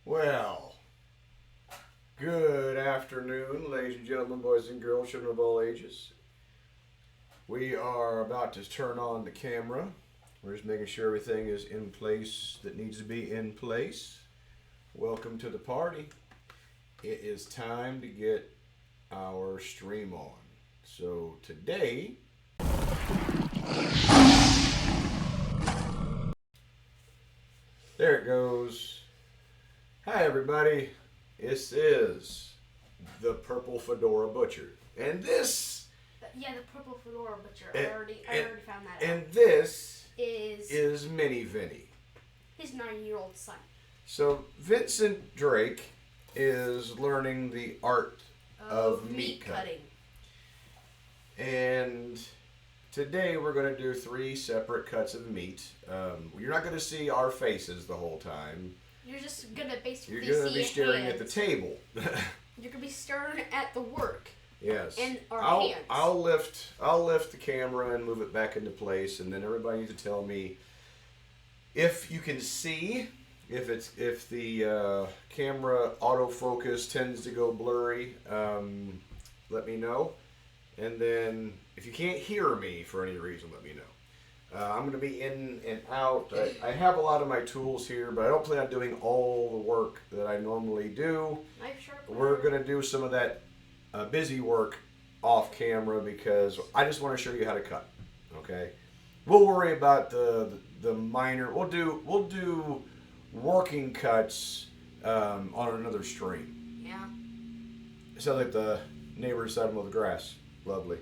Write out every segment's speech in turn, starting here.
Well, good afternoon, ladies and gentlemen, boys and girls, children of all ages. We are about to turn on the camera. We're just making sure everything is in place that needs to be in place. Welcome to the party. It is time to get our stream on. So today, there it goes. Hi everybody, this is the Purple Fedora Butcher, and this... Yeah, the Purple Fedora Butcher, I already found that out. And this is Mini Vinny. his 9-year-old son. So Vincent Drake is learning the art of meat cutting. And today we're going to do 3 separate cuts of meat. You're not going to see our faces the whole time. You're just going to basically You're going to be staring at the table. You're going to be staring at the work. Yes. And our hands. I'll lift the camera and move it back into place, and then everybody needs to tell me if you can see, if the camera autofocus tends to go blurry. Let me know. And then if you can't hear me for any reason, let me know. I'm going to be in and out. I have a lot of my tools here, but I don't plan on doing all the work that I normally do. Knife sharpener. We're going to do some of that busy work off camera because I just want to show you how to cut. Okay, we'll worry about the minor. We'll do working cuts on another stream. Yeah. Sounds like the neighbor's side of the grass. Lovely.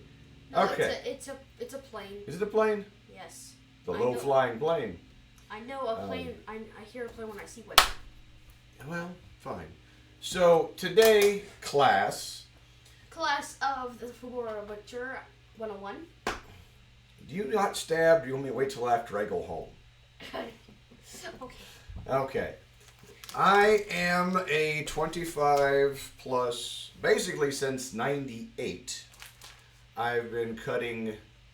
No, Okay. It's a plane. Is it a plane? Yes. The low flying plane. I know a plane. I hear a plane when I see one. Well, fine. So today, class of the Fedora Butcher 101. Do you not stab? Do you want me to wait till after I go home? Okay. Okay. I am a 25 plus, basically since 98. I've been cutting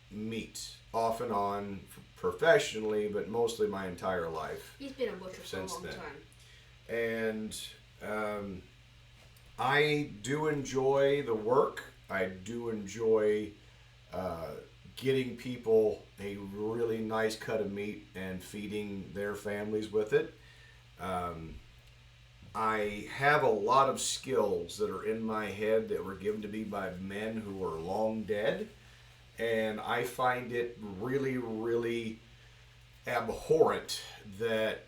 meat off and on professionally, but mostly my entire life. He's been a butcher for a long time. And I do enjoy the work. I do enjoy getting people a really nice cut of meat and feeding their families with it. I have a lot of skills that are in my head that were given to me by men who are long dead, and I find it really, really abhorrent that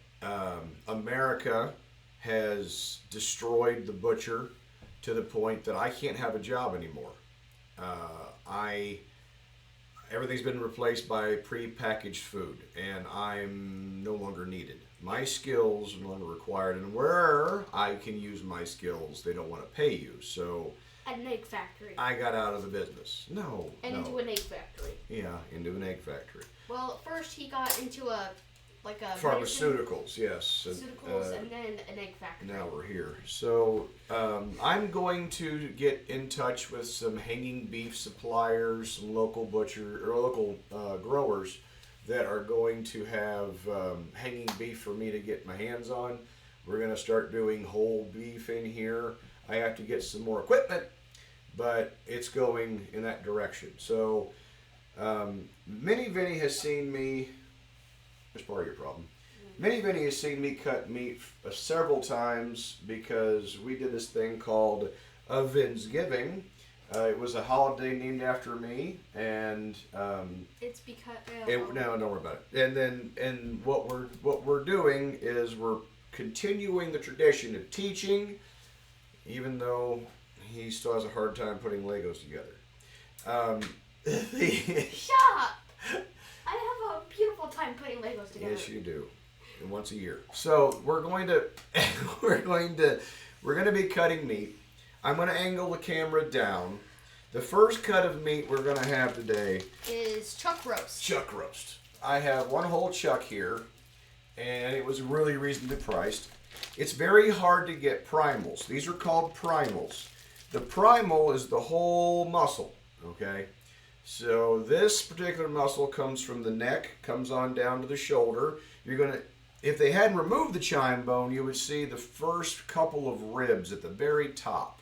America has destroyed the butcher to the point that I can't have a job anymore. I Everything's been replaced by pre-packaged food, and I'm no longer needed. My skills are no longer required, and where I can use my skills, they don't want to pay you. So at an egg factory. I got out of the business. No. Into an egg factory. Yeah, into an egg factory. Well, first he got into a pharmaceuticals, yes. Pharmaceuticals, and then an egg factory. Now we're here. So I'm going to get in touch with some hanging beef suppliers, some local growers that are going to have hanging beef for me to get my hands on. We're going to start doing whole beef in here. I have to get some more equipment, but it's going in that direction. So Mini Vinny has seen me. That's part of your problem. Mini Vinny has seen me cut meat several times because we did this thing called a Vinsgiving. It was a holiday named after me, and it's because no, don't worry about it. And what we're doing is we're continuing the tradition of teaching, even though he still has a hard time putting Legos together. Shut up! I have a beautiful time putting Legos together. Yes, you do. And once a year. So we're going to we're going to be cutting meat. I'm going to angle the camera down. The first cut of meat we're going to have today is chuck roast. Chuck roast. I have one whole chuck here, and it was really reasonably priced. It's very hard to get primals. These are called primals. The primal is the whole muscle, okay? So this particular muscle comes from the neck, comes on down to the shoulder. You're going to, if they hadn't removed the chine bone, you would see the first couple of ribs at the very top.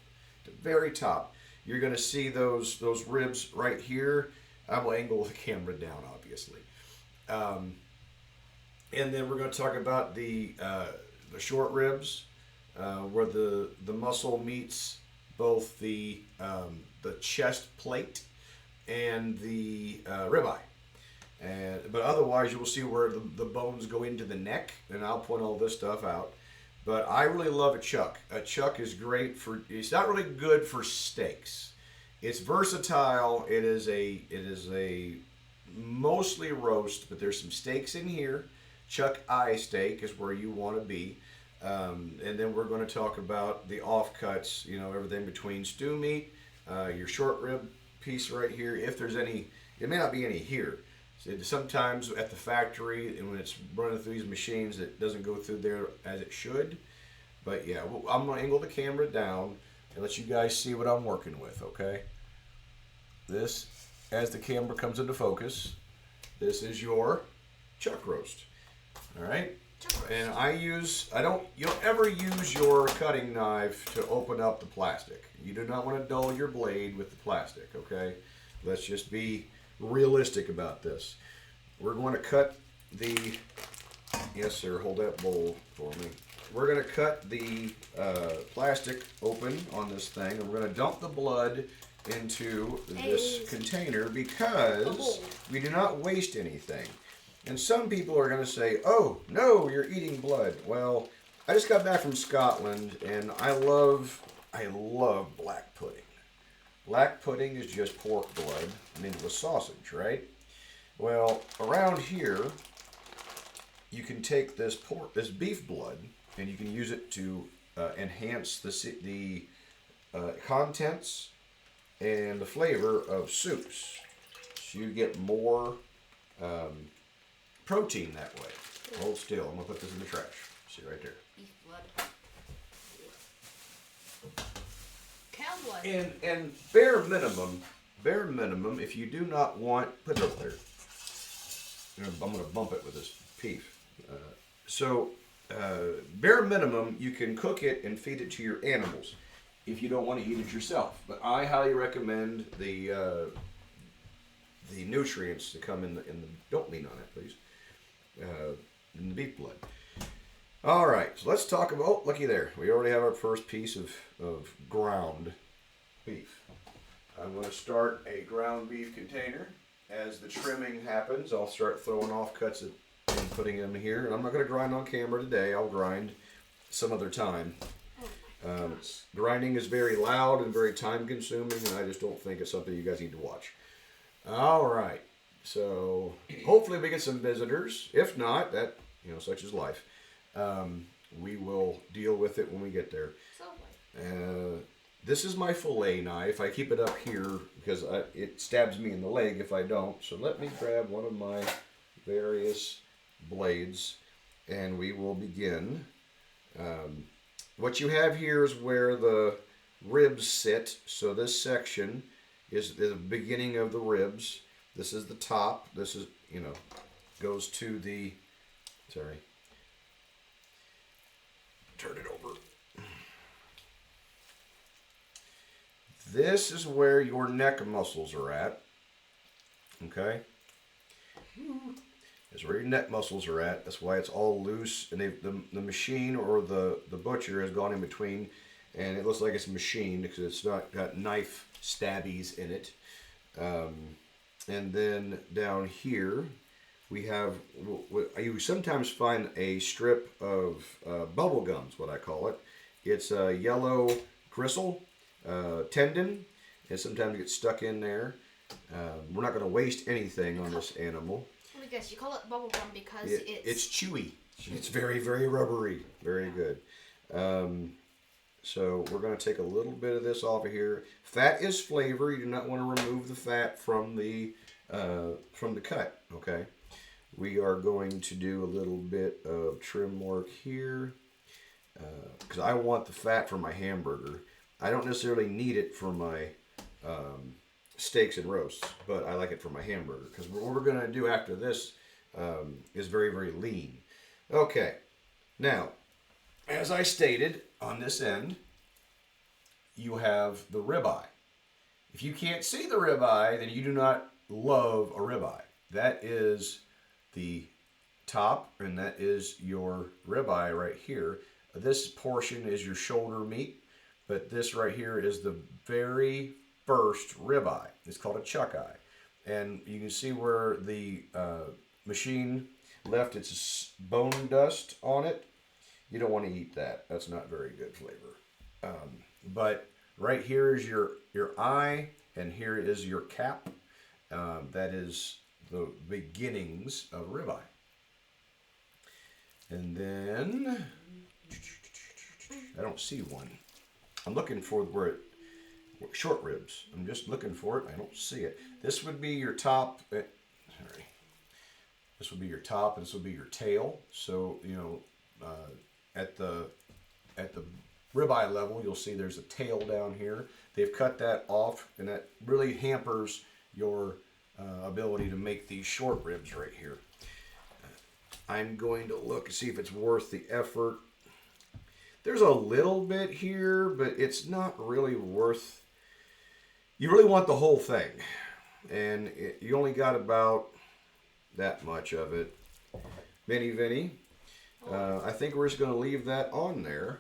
The very top. You're going to see those ribs right here. I will angle the camera down, obviously. And then we're going to talk about the short ribs, where the muscle meets both the chest plate and the ribeye. But otherwise, you will see where the bones go into the neck, and I'll point all this stuff out. But I really love a chuck. A chuck is great for. It's not really good for steaks. It's versatile. It is a mostly roast, but there's some steaks in here. Chuck eye steak is where you want to be. And then we're going to talk about the offcuts. You know, everything between stew meat, your short rib piece right here. If there's any, it may not be any here. So sometimes at the factory, and when it's running through these machines, it doesn't go through there as it should. But yeah, I'm going to angle the camera down and let you guys see what I'm working with, okay? This, as the camera comes into focus, this is your chuck roast. All right? And you don't ever use your cutting knife to open up the plastic. You do not want to dull your blade with the plastic, okay? Let's just be realistic about this. We're going to cut yes sir, hold that bowl for me. We're going to cut the plastic open on this thing, and we're going to dump the blood into this container because we do not waste anything. And some people are going to say, oh, no, you're eating blood. Well, I just got back from Scotland, and I love black pudding. Black pudding is just pork blood into a sausage, right? Well, around here, you can take this beef blood, and you can use it to enhance the contents and the flavor of soups. So you get more protein that way. Hold still. I'm going to put this in the trash. See right there. Beef blood. Cow blood. And bare minimum, if you do not want, put it up there. I'm going to bump it with this beef. So bare minimum, you can cook it and feed it to your animals if you don't want to eat it yourself. But I highly recommend the nutrients to come in the don't lean on it, please. In the beef blood. All right, so let's talk about. Oh, looky there. We already have our first piece of ground beef. I'm going to start a ground beef container. As the trimming happens, I'll start throwing off cuts and putting them here. And I'm not going to grind on camera today. I'll grind some other time. Grinding is very loud and very time consuming, and I just don't think it's something you guys need to watch. All right, so hopefully we get some visitors. If not, that, such is life. We will deal with it when we get there. This is my fillet knife. I keep it up here because it stabs me in the leg if I don't. So let me grab one of my various blades and we will begin. What you have here is where the ribs sit. So this section is the beginning of the ribs. This is the top. This is, goes to the, sorry. Turn it over. This is where your neck muscles are at. Okay? That's where your neck muscles are at. That's why it's all loose. And the machine or the butcher has gone in between. And it looks like it's machined because it's not got knife stabbies in it. And then down here, we have, you sometimes find a strip of bubble gums, what I call it. It's a yellow gristle. Tendon, and sometimes gets stuck in there. We're not going to waste anything on this animal. Let me guess, you call it bubble gum because it's chewy. It's very, very rubbery. Very good. So we're going to take a little bit of this off of here. Fat is flavor. You do not want to remove the fat from the cut. Okay. We are going to do a little bit of trim work here because I want the fat for my hamburger. I don't necessarily need it for my steaks and roasts, but I like it for my hamburger because what we're going to do after this is very, very lean. Okay, now, as I stated, on this end, you have the ribeye. If you can't see the ribeye, then you do not love a ribeye. That is the top, and that is your ribeye right here. This portion is your shoulder meat. But this right here is the very first ribeye. It's called a chuck eye. And you can see where the machine left its bone dust on it. You don't want to eat that. That's not very good flavor. But right here is your eye, and here is your cap. That is the beginnings of ribeye. And then, I don't see one. I'm looking for short ribs. I'm just looking for it. I don't see it. This would be your top. Sorry. This would be your top, and this would be your tail. So at the ribeye level, you'll see there's a tail down here. They've cut that off, and that really hampers your ability to make these short ribs right here. I'm going to look and see if it's worth the effort. There's a little bit here, but it's not really worth. You really want the whole thing, and you only got about that much of it. Vinny, I think we're just going to leave that on there.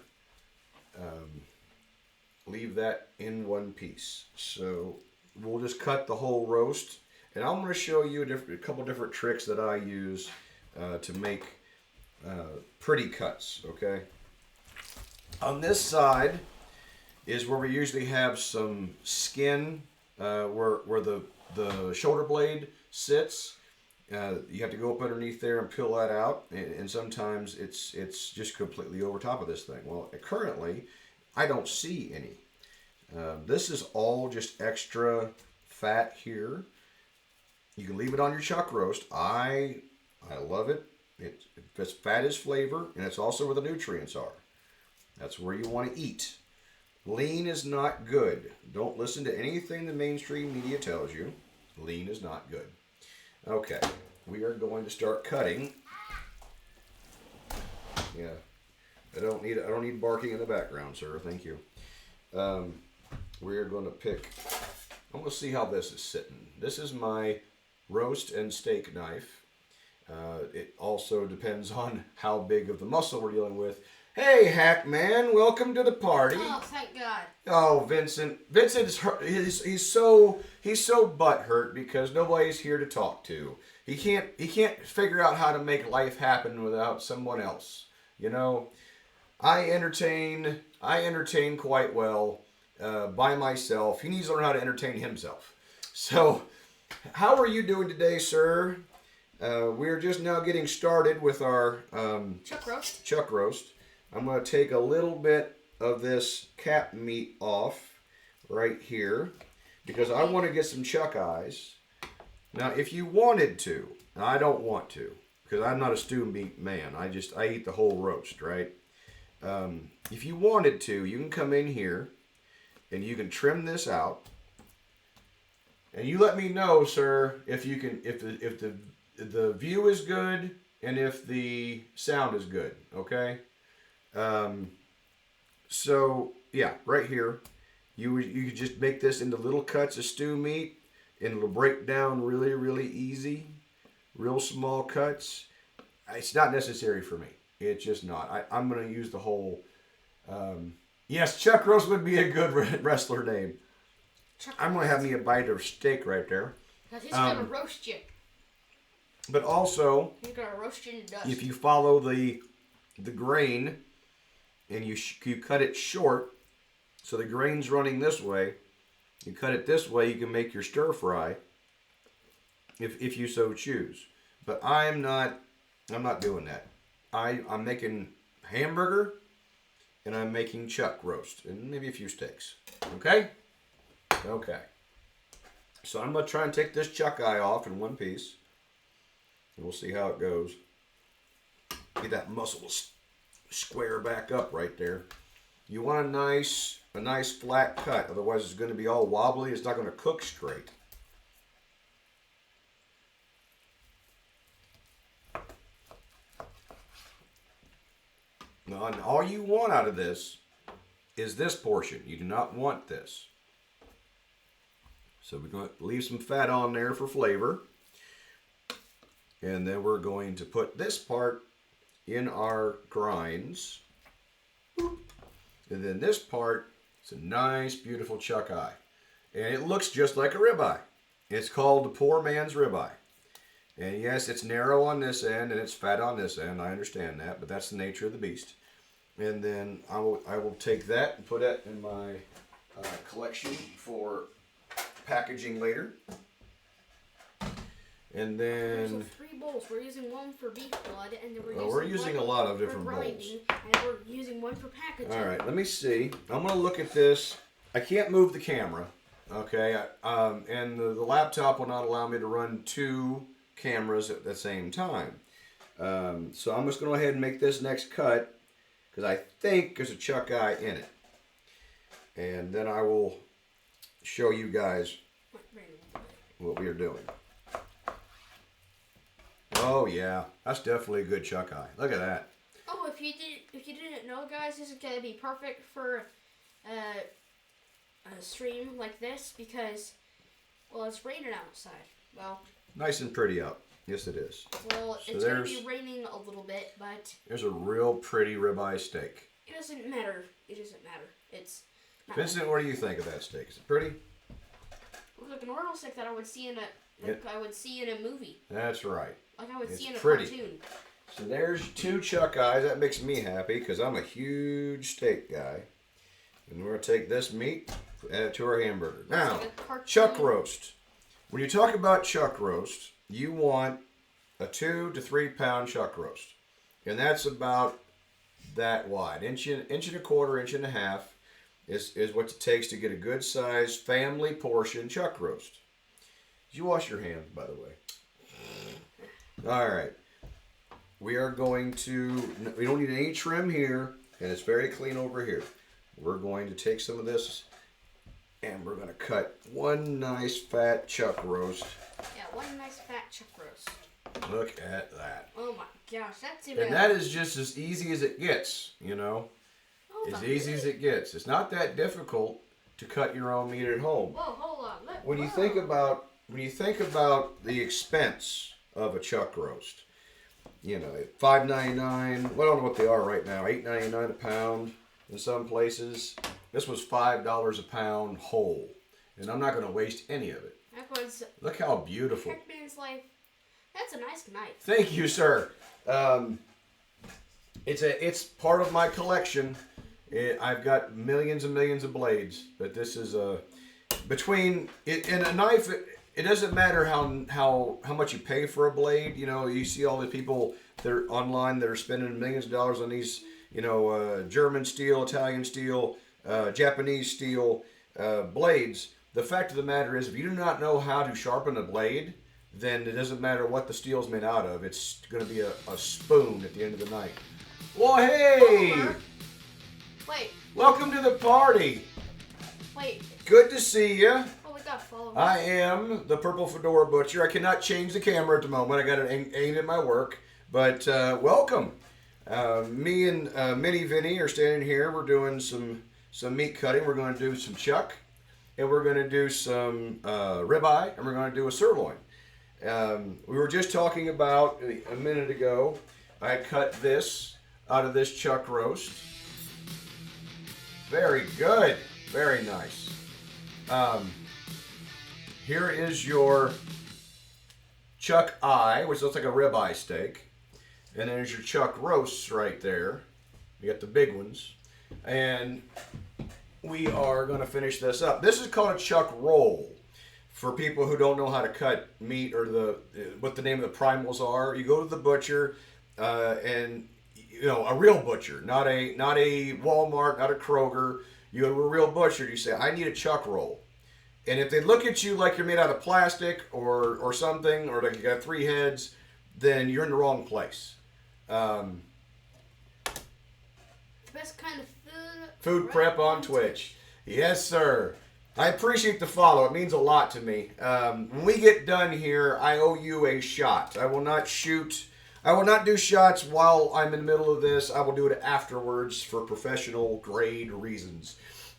Leave that in one piece. So we'll just cut the whole roast, and I'm going to show you a couple different tricks that I use to make pretty cuts. Okay. On this side is where we usually have some skin, where the shoulder blade sits. You have to go up underneath there and peel that out, and sometimes it's just completely over top of this thing. Well, currently, I don't see any. This is all just extra fat here. You can leave it on your chuck roast. I love it. It's fat is flavor, and it's also where the nutrients are. That's where you want to eat. Lean is not good. Don't listen to anything the mainstream media tells you. Lean is not good. Okay, we are going to start cutting Yeah. I don't need barking in the background, sir. Thank you. We're going to pick. I'm going to see how this is sitting. This is my roast and steak knife. It also depends on how big of the muscle we're dealing with. Hey, Hack Man, welcome to the party. Oh, thank God. Oh, Vincent. Vincent's hurt. He's so butthurt because nobody's here to talk to. He can't figure out how to make life happen without someone else. You know, I entertain quite well by myself. He needs to learn how to entertain himself. So, how are you doing today, sir? We're just now getting started with our Chuck roast. I'm going to take a little bit of this cap meat off right here because I want to get some chuck eyes. Now, if you wanted to, and I don't want to because I'm not a stew meat man. I eat the whole roast, right? If you wanted to, you can come in here and you can trim this out. And you let me know, sir, if the view is good and if the sound is good, okay? So yeah, right here, you just make this into little cuts of stew meat, and it'll break down really, really easy, real small cuts. It's not necessary for me. It's just not. I'm gonna use the whole. Yes, Chuck Roast would be a good wrestler name. I'm gonna have me a bite of steak right there. Because he's gonna roast you. But also, he's gonna roast you in the dust. If you follow the grain. And you cut it short, so the grain's running this way. You cut it this way, you can make your stir fry, if you so choose. But I'm not doing that. I'm making hamburger, and I'm making chuck roast, and maybe a few steaks. Okay? Okay. So I'm gonna try and take this chuck eye off in one piece, and we'll see how it goes. Get that muscle square back up right there. You want a nice flat cut, otherwise it's going to be all wobbly. It's not going to cook straight. Now, and all you want out of this is this portion. You do not want this. So we're going to leave some fat on there for flavor. And then we're going to put this part in our grinds. And then this part is a nice, beautiful chuck eye. And it looks just like a ribeye. It's called the poor man's ribeye. And yes, it's narrow on this end and it's fat on this end. I understand that, but that's the nature of the beast. And then I will take that and put it in my collection for packaging later. And then 3 bowls. We're using one for beef blood, and then we're using a lot of different bowls. And we're using one for packaging. All right, let me see. I'm gonna look at this. I can't move the camera, okay? And the laptop will not allow me to run 2 cameras at the same time. So I'm just gonna go ahead and make this next cut because I think there's a chuck eye in it, and then I will show you guys what we are doing. Oh yeah, that's definitely a good chuck eye. Look at that. Oh, if you didn't know, guys, this is gonna be perfect for a stream like this because, well, it's raining outside. Well, nice and pretty out. Yes, it is. Well, so it's gonna be raining a little bit, but there's a real pretty ribeye steak. It doesn't matter. It doesn't matter. It's not Vincent, what do you think of that steak? Is it pretty? Looks like a normal steak that I would see in a movie. That's right. Like I would see in a pretty. cartoon. So there's 2 chuck eyes. That makes me happy because I'm a huge steak guy. And we're going to take this meat, add it to our hamburger. Now, chuck roast. When you talk about chuck roast, you want a 2 to 3 pound chuck roast. And that's about that wide. Inch and a quarter, inch and a half is what it takes to get a good sized family portion chuck roast. Did you wash your hands, by the way? All right. We don't need any trim here, and it's very clean over here. We're going to take some of this, and we're going to cut one nice fat chuck roast. Yeah, one nice fat chuck roast. Look at that. Oh my gosh, that's even. And that is just as easy as it gets, you know. As easy as it gets. It's not that difficult to cut your own meat at home. Whoa, hold on. When you think about the expense of a chuck roast, you know, $5.99. Well, I don't know what they are right now. $8.99 a pound in some places. This was $5 a pound whole, and I'm not going to waste any of it. That was. Look how beautiful. That's a nice knife. Thank you, sir. It's part of my collection. I've got millions and millions of blades, but this is between it and a knife. It doesn't matter how much you pay for a blade. You know, you see all the people that are online that are spending millions of dollars on these. You know, German steel, Italian steel, Japanese steel blades. The fact of the matter is, if you do not know how to sharpen a blade, then it doesn't matter what the steel's made out of. It's going to be a spoon at the end of the night. Well, hey! Wait. Welcome to the party. Wait. Good to see you. Oh, we got followers. I am the Purple Fedora Butcher. I cannot change the camera at the moment. I got it aimed at my work. But welcome. Me and Mini Vinny are standing here. We're doing some meat cutting. We're going to do some chuck. And we're going to do some ribeye. And we're going to do a sirloin. We were just talking about, a minute ago, I cut this out of this chuck roast. Very good. Very nice. Here is your chuck eye, which looks like a ribeye steak. And there's your chuck roasts right there. You got the big ones. And we are going to finish this up. This is called a chuck roll. For people who don't know how to cut meat or what the name of the primals are, you go to the butcher, and you know, a real butcher, not a Walmart, not a Kroger. You go to a real butcher. You say, I need a chuck roll, and if they look at you like you're made out of plastic or something, or like you got 3 heads, then you're in the wrong place. The best kind of food. Food prep on Twitch. Yes, sir. I appreciate the follow. It means a lot to me. When we get done here, I owe you a shot. I will not shoot. I will not do shots while I'm in the middle of this. I will do it afterwards for professional grade reasons.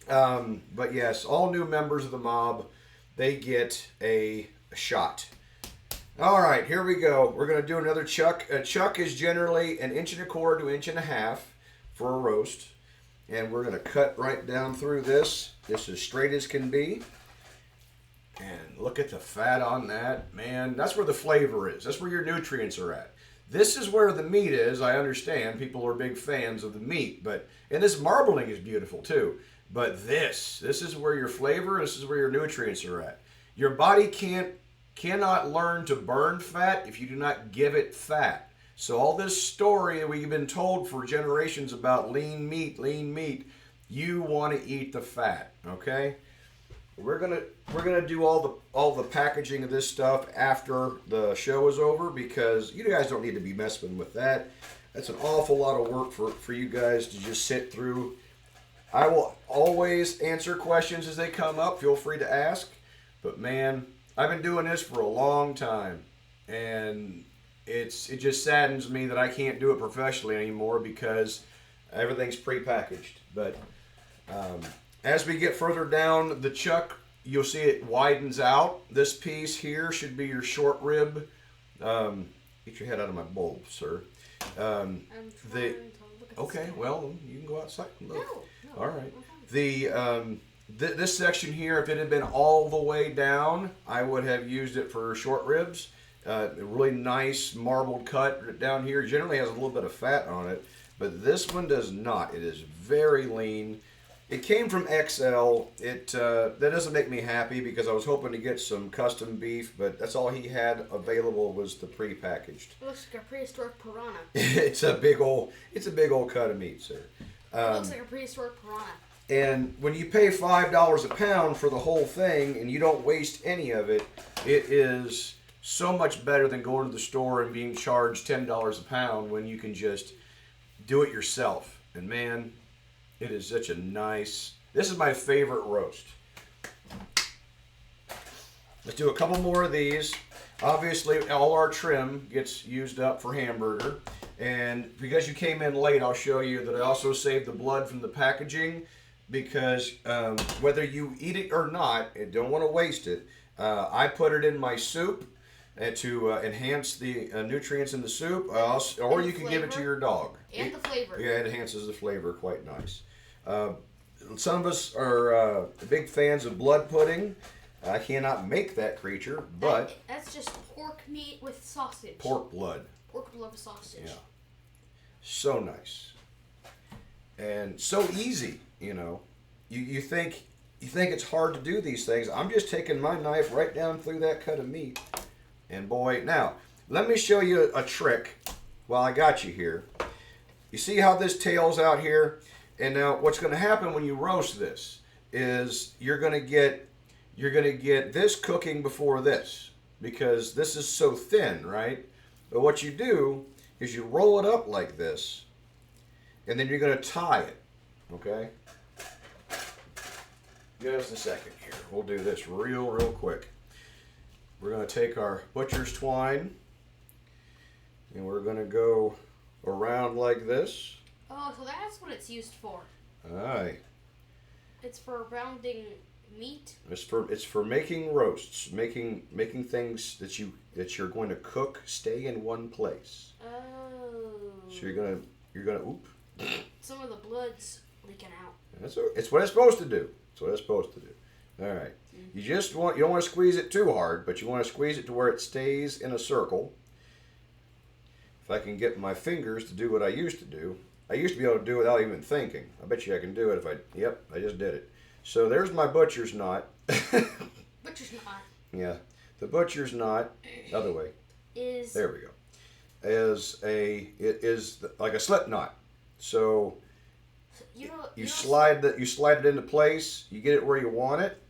But yes, all new members of the mob, they get a shot. All right, here we go. We're going to do another chuck. A chuck is generally 1.25 inches to 1.5 inches for a roast. And we're going to cut right down through this. This as straight as can be. And look at the fat on that. Man, that's where the flavor is. That's where your nutrients are at. This is where the meat is. I understand people are big fans of the meat. And this marbling is beautiful too. But this is where your flavor, this is where your nutrients are at. Your body cannot learn to burn fat if you do not give it fat. So all this story that we've been told for generations about lean meat, you want to eat the fat, okay? We're gonna do all the packaging of this stuff after the show is over, because you guys don't need to be messing with that. That's an awful lot of work for you guys to just sit through. I will always answer questions as they come up. Feel free to ask. But man, I've been doing this for a long time, and it just saddens me that I can't do it professionally anymore because everything's prepackaged. But as we get further down the chuck, you'll see it widens out. This piece here should be your short rib. Get your head out of my bowl, sir. I'm trying to look at Okay, the well, you can go outside and look. No. All right. This section here, if it had been all the way down, I would have used it for short ribs. A really nice marbled cut down here. Generally has a little bit of fat on it, but this one does not. It is very lean. It came from XL. That doesn't make me happy because I was hoping to get some custom beef, but that's all he had available was the prepackaged. It looks like a prehistoric piranha. It's a big old cut of meat, sir. It looks like a prehistoric piranha. And when you pay $5 a pound for the whole thing and you don't waste any of it, it is so much better than going to the store and being charged $10 a pound when you can just do it yourself. And man, it is such a nice... This is my favorite roast. Let's do a couple more of these. obviously all our trim gets used up for hamburger. And because you came in late, I'll show you that I also saved the blood from the packaging because whether you eat it or not, I don't want to waste it. I put it in my soup to enhance the nutrients in the soup, or you can give it to your dog. And the flavor. Yeah, it enhances the flavor quite nice. Some of us are big fans of blood pudding. I cannot make that creature, but... That's just pork meat with sausage. Pork blood. Pork blood with sausage. Yeah. So nice. And so easy, you know. You think it's hard to do these things. I'm just taking my knife right down through that cut of meat. And boy, now, let me show you a trick while I got you here. You see how this tail's out here? And now what's going to happen when you roast this is you're going to get this cooking before this because this is so thin, right? But what you do is you roll it up like this and then you're going to tie it, okay? Just a second here. We'll do this real quick. We're going to take our butcher's twine and we're going to go around like this. Oh, so that's what it's used for. Aye. It's for rounding meat. It's for making roasts, making things that you're going to cook stay in one place. Oh. So you're gonna oop. Some of the blood's leaking out. It's what it's supposed to do. It's what it's supposed to do. All right. You don't want to squeeze it too hard, but you want to squeeze it to where it stays in a circle. If I can get my fingers to do what I used to do. I used to be able to do it without even thinking. I bet you I can do it if I just did it. So there's my butcher's knot. Butcher's knot. Yeah. The butcher's knot, other way. There we go. It is like a slip knot. So you slide it into place, you get it where you want it,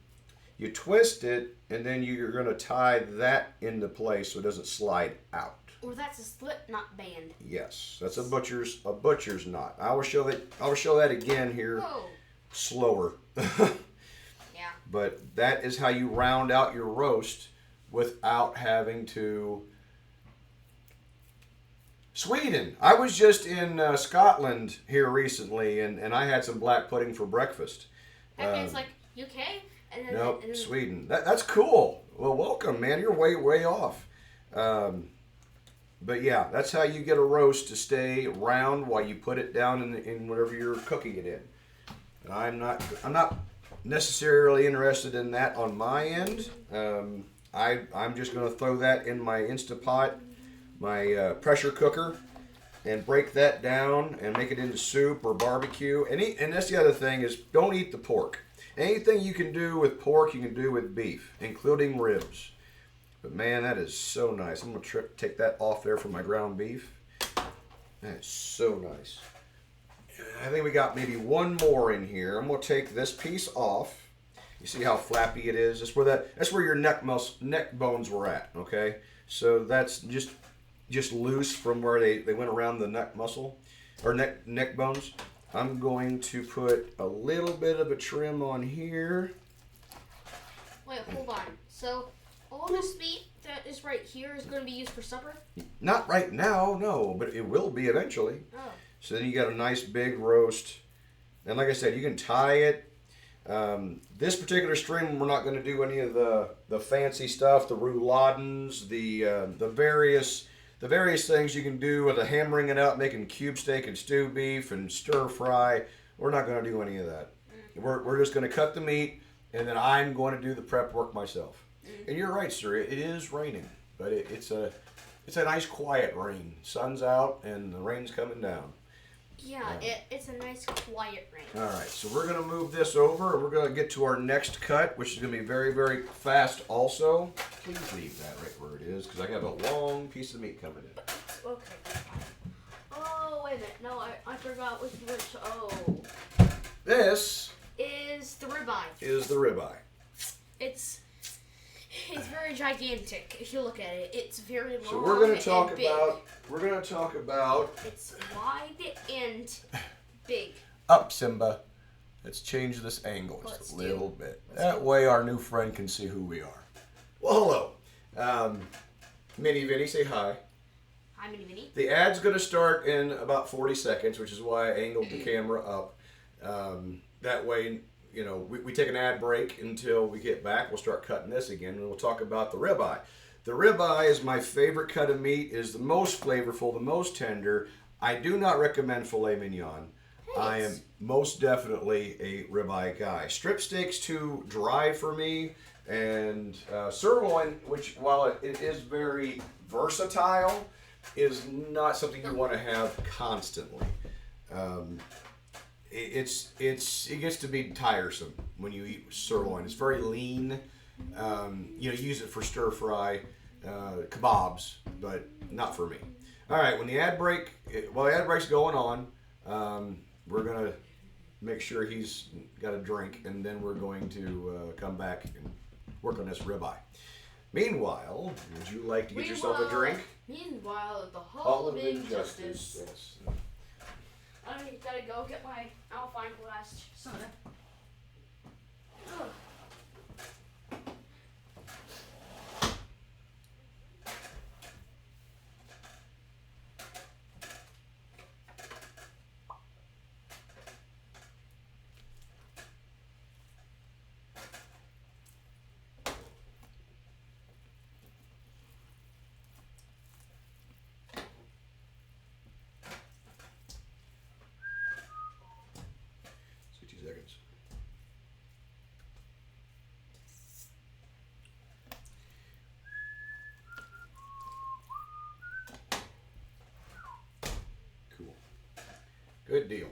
you twist it, and then you're gonna tie that into place so it doesn't slide out. Or that's a slip knot band. Yes, that's a butcher's knot. I will show that again here. Whoa. Slower. Yeah. But that is how you round out your roast without having to. Sweden. I was just in Scotland here recently, and I had some black pudding for breakfast. Okay, it's like UK, and then nope, Sweden. That's cool. Well, welcome, man. You're way off. But yeah, that's how you get a roast to stay round while you put it down in whatever you're cooking it in. And I'm not necessarily interested in that on my end. I'm just going to throw that in my Instapot, my pressure cooker, and break that down and make it into soup or barbecue. And that's the other thing is don't eat the pork. Anything you can do with pork, you can do with beef, including ribs. But man, that is so nice. I'm going to take that off there for my ground beef. That is so nice. I think we got maybe one more in here. I'm going to take this piece off. You see how flappy it is? That's where your neck bones were at, okay? So that's just loose from where they went around the neck muscle or neck bones. I'm going to put a little bit of a trim on here. Wait, hold on. So all this meat that is right here is going to be used for supper? Not right now, no, but it will be eventually. Oh. So then you got a nice big roast. And like I said, you can tie it. This particular stream, we're not going to do any of the fancy stuff, the rouladins, the various things you can do with the hammering it out, making cube steak and stew beef and stir fry. We're not going to do any of that. We're just going to cut the meat, and then I'm going to do the prep work myself. And you're right, sir. It is raining, but it's a nice quiet rain. Sun's out and the rain's coming down. Yeah, it's a nice quiet rain. All right, so we're going to move this over, and we're going to get to our next cut, which is going to be very, very fast also. Please leave that right where it is, because I have a long piece of meat coming in. Okay. Oh, wait a minute. No, I forgot which. Oh. This is the ribeye. It's very gigantic. If you look at it, it's very long. So we're going to talk big. about. It's wide and big. Up, Simba. Let's change this angle just a little bit. That way our new friend can see who we are. Well, hello. Mini Vinny, say hi. Hi, Mini Vinny. The ad's going to start in about 40 seconds, which is why I angled the camera up. That way, you know, we take an ad break until we get back. We'll start cutting this again, and we'll talk about the ribeye. The ribeye is my favorite cut of meat, is the most flavorful, the most tender. I do not recommend filet mignon. I am most definitely a ribeye guy. Strip steak's too dry for me, and sirloin, which while it is very versatile, is not something you want to have constantly. It gets to be tiresome when you eat sirloin. It's very lean. You use it for stir fry, kebabs, but not for me. All right, when the ad break, while the ad break's going on, we're gonna make sure he's got a drink, and then we're going to come back and work on this ribeye. Meanwhile, would you like to get yourself a drink? Meanwhile, at the Hall of Injustice. Yes. I gotta go get my Alpine Blast soda. Ugh. Seconds. Cool. Good deal.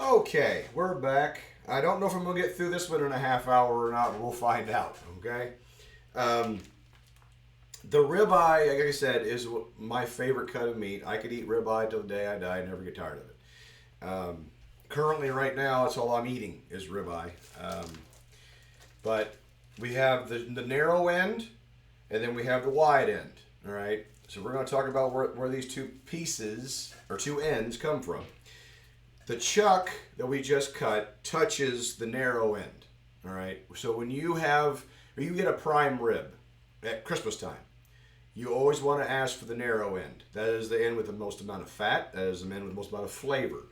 Okay, we're back. I don't know if I'm going to get through this one in a half hour or not, but we'll find out, okay? The ribeye, like I said, is my favorite cut of meat. I could eat ribeye till the day I die. I never get tired of it. Currently, right now, it's all I'm eating is ribeye. But we have the narrow end, and then we have the wide end, all right? So we're going to talk about where these two pieces, or two ends, come from. The chuck that we just cut touches the narrow end, all right? So when you get a prime rib at Christmas time, you always want to ask for the narrow end. That is the end with the most amount of fat. That is the end with the most amount of flavor.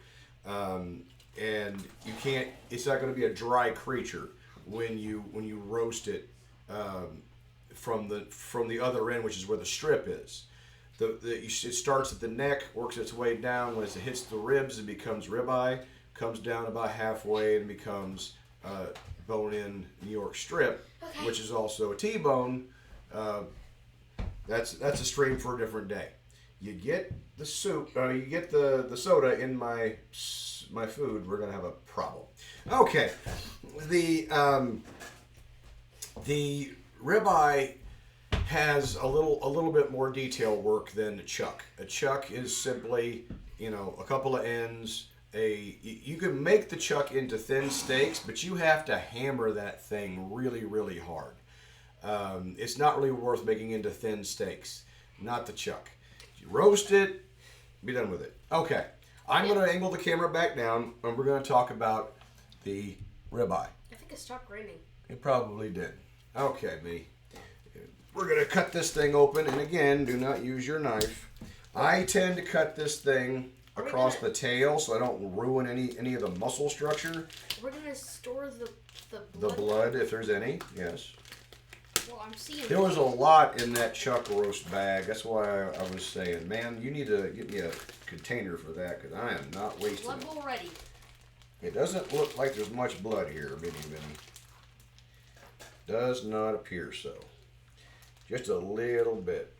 And it's not going to be a dry creature when you roast it from the other end, which is where the strip is. It starts at the neck, works its way down. When it hits the ribs, it becomes ribeye, comes down about halfway and becomes bone-in New York strip, which is also a T-bone. That's a stream for a different day. You get the soup, you get the soda in my food, we're gonna have a problem. Okay, the ribeye has a little bit more detail work than a chuck. A chuck is simply, a couple of ends. You can make the chuck into thin steaks, but you have to hammer that thing really, really hard. It's not really worth making into thin steaks. Not the chuck. You roast it, be done with it. Okay, I'm going to angle the camera back down, and we're going to talk about the ribeye. I think it stopped raining. It probably did. Okay, me. We're going to cut this thing open, and again, do not use your knife. I tend to cut this thing across the tail so I don't ruin any of the muscle structure. We're going to store the blood. The blood, if there's any, yes. Well, I'm seeing there was a lot in that chuck roast bag. That's why I was saying, man, you need to get me a container for that because I am not wasting blood bowl ready. It doesn't look like there's much blood here, Minnie. Does not appear so. Just a little bit.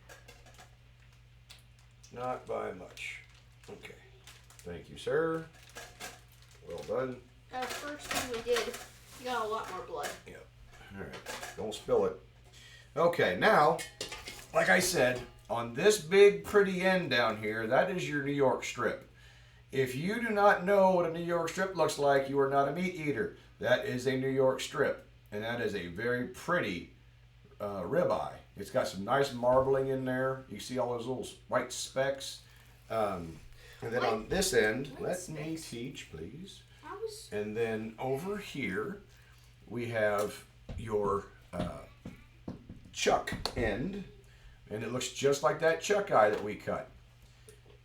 Not by much. Okay. Thank you, sir. Well done. First one we did, you got a lot more blood. Yep. All right. Don't spill it. Okay, now, like I said, on this big pretty end down here, that is your New York strip. If you do not know what a New York strip looks like, you are not a meat eater. That is a New York strip, and that is a very pretty ribeye. It's got some nice marbling in there. You see all those little white specks. And then on this end, let me teach, please. And then over here, we have your chuck end, and it looks just like that chuck eye that we cut.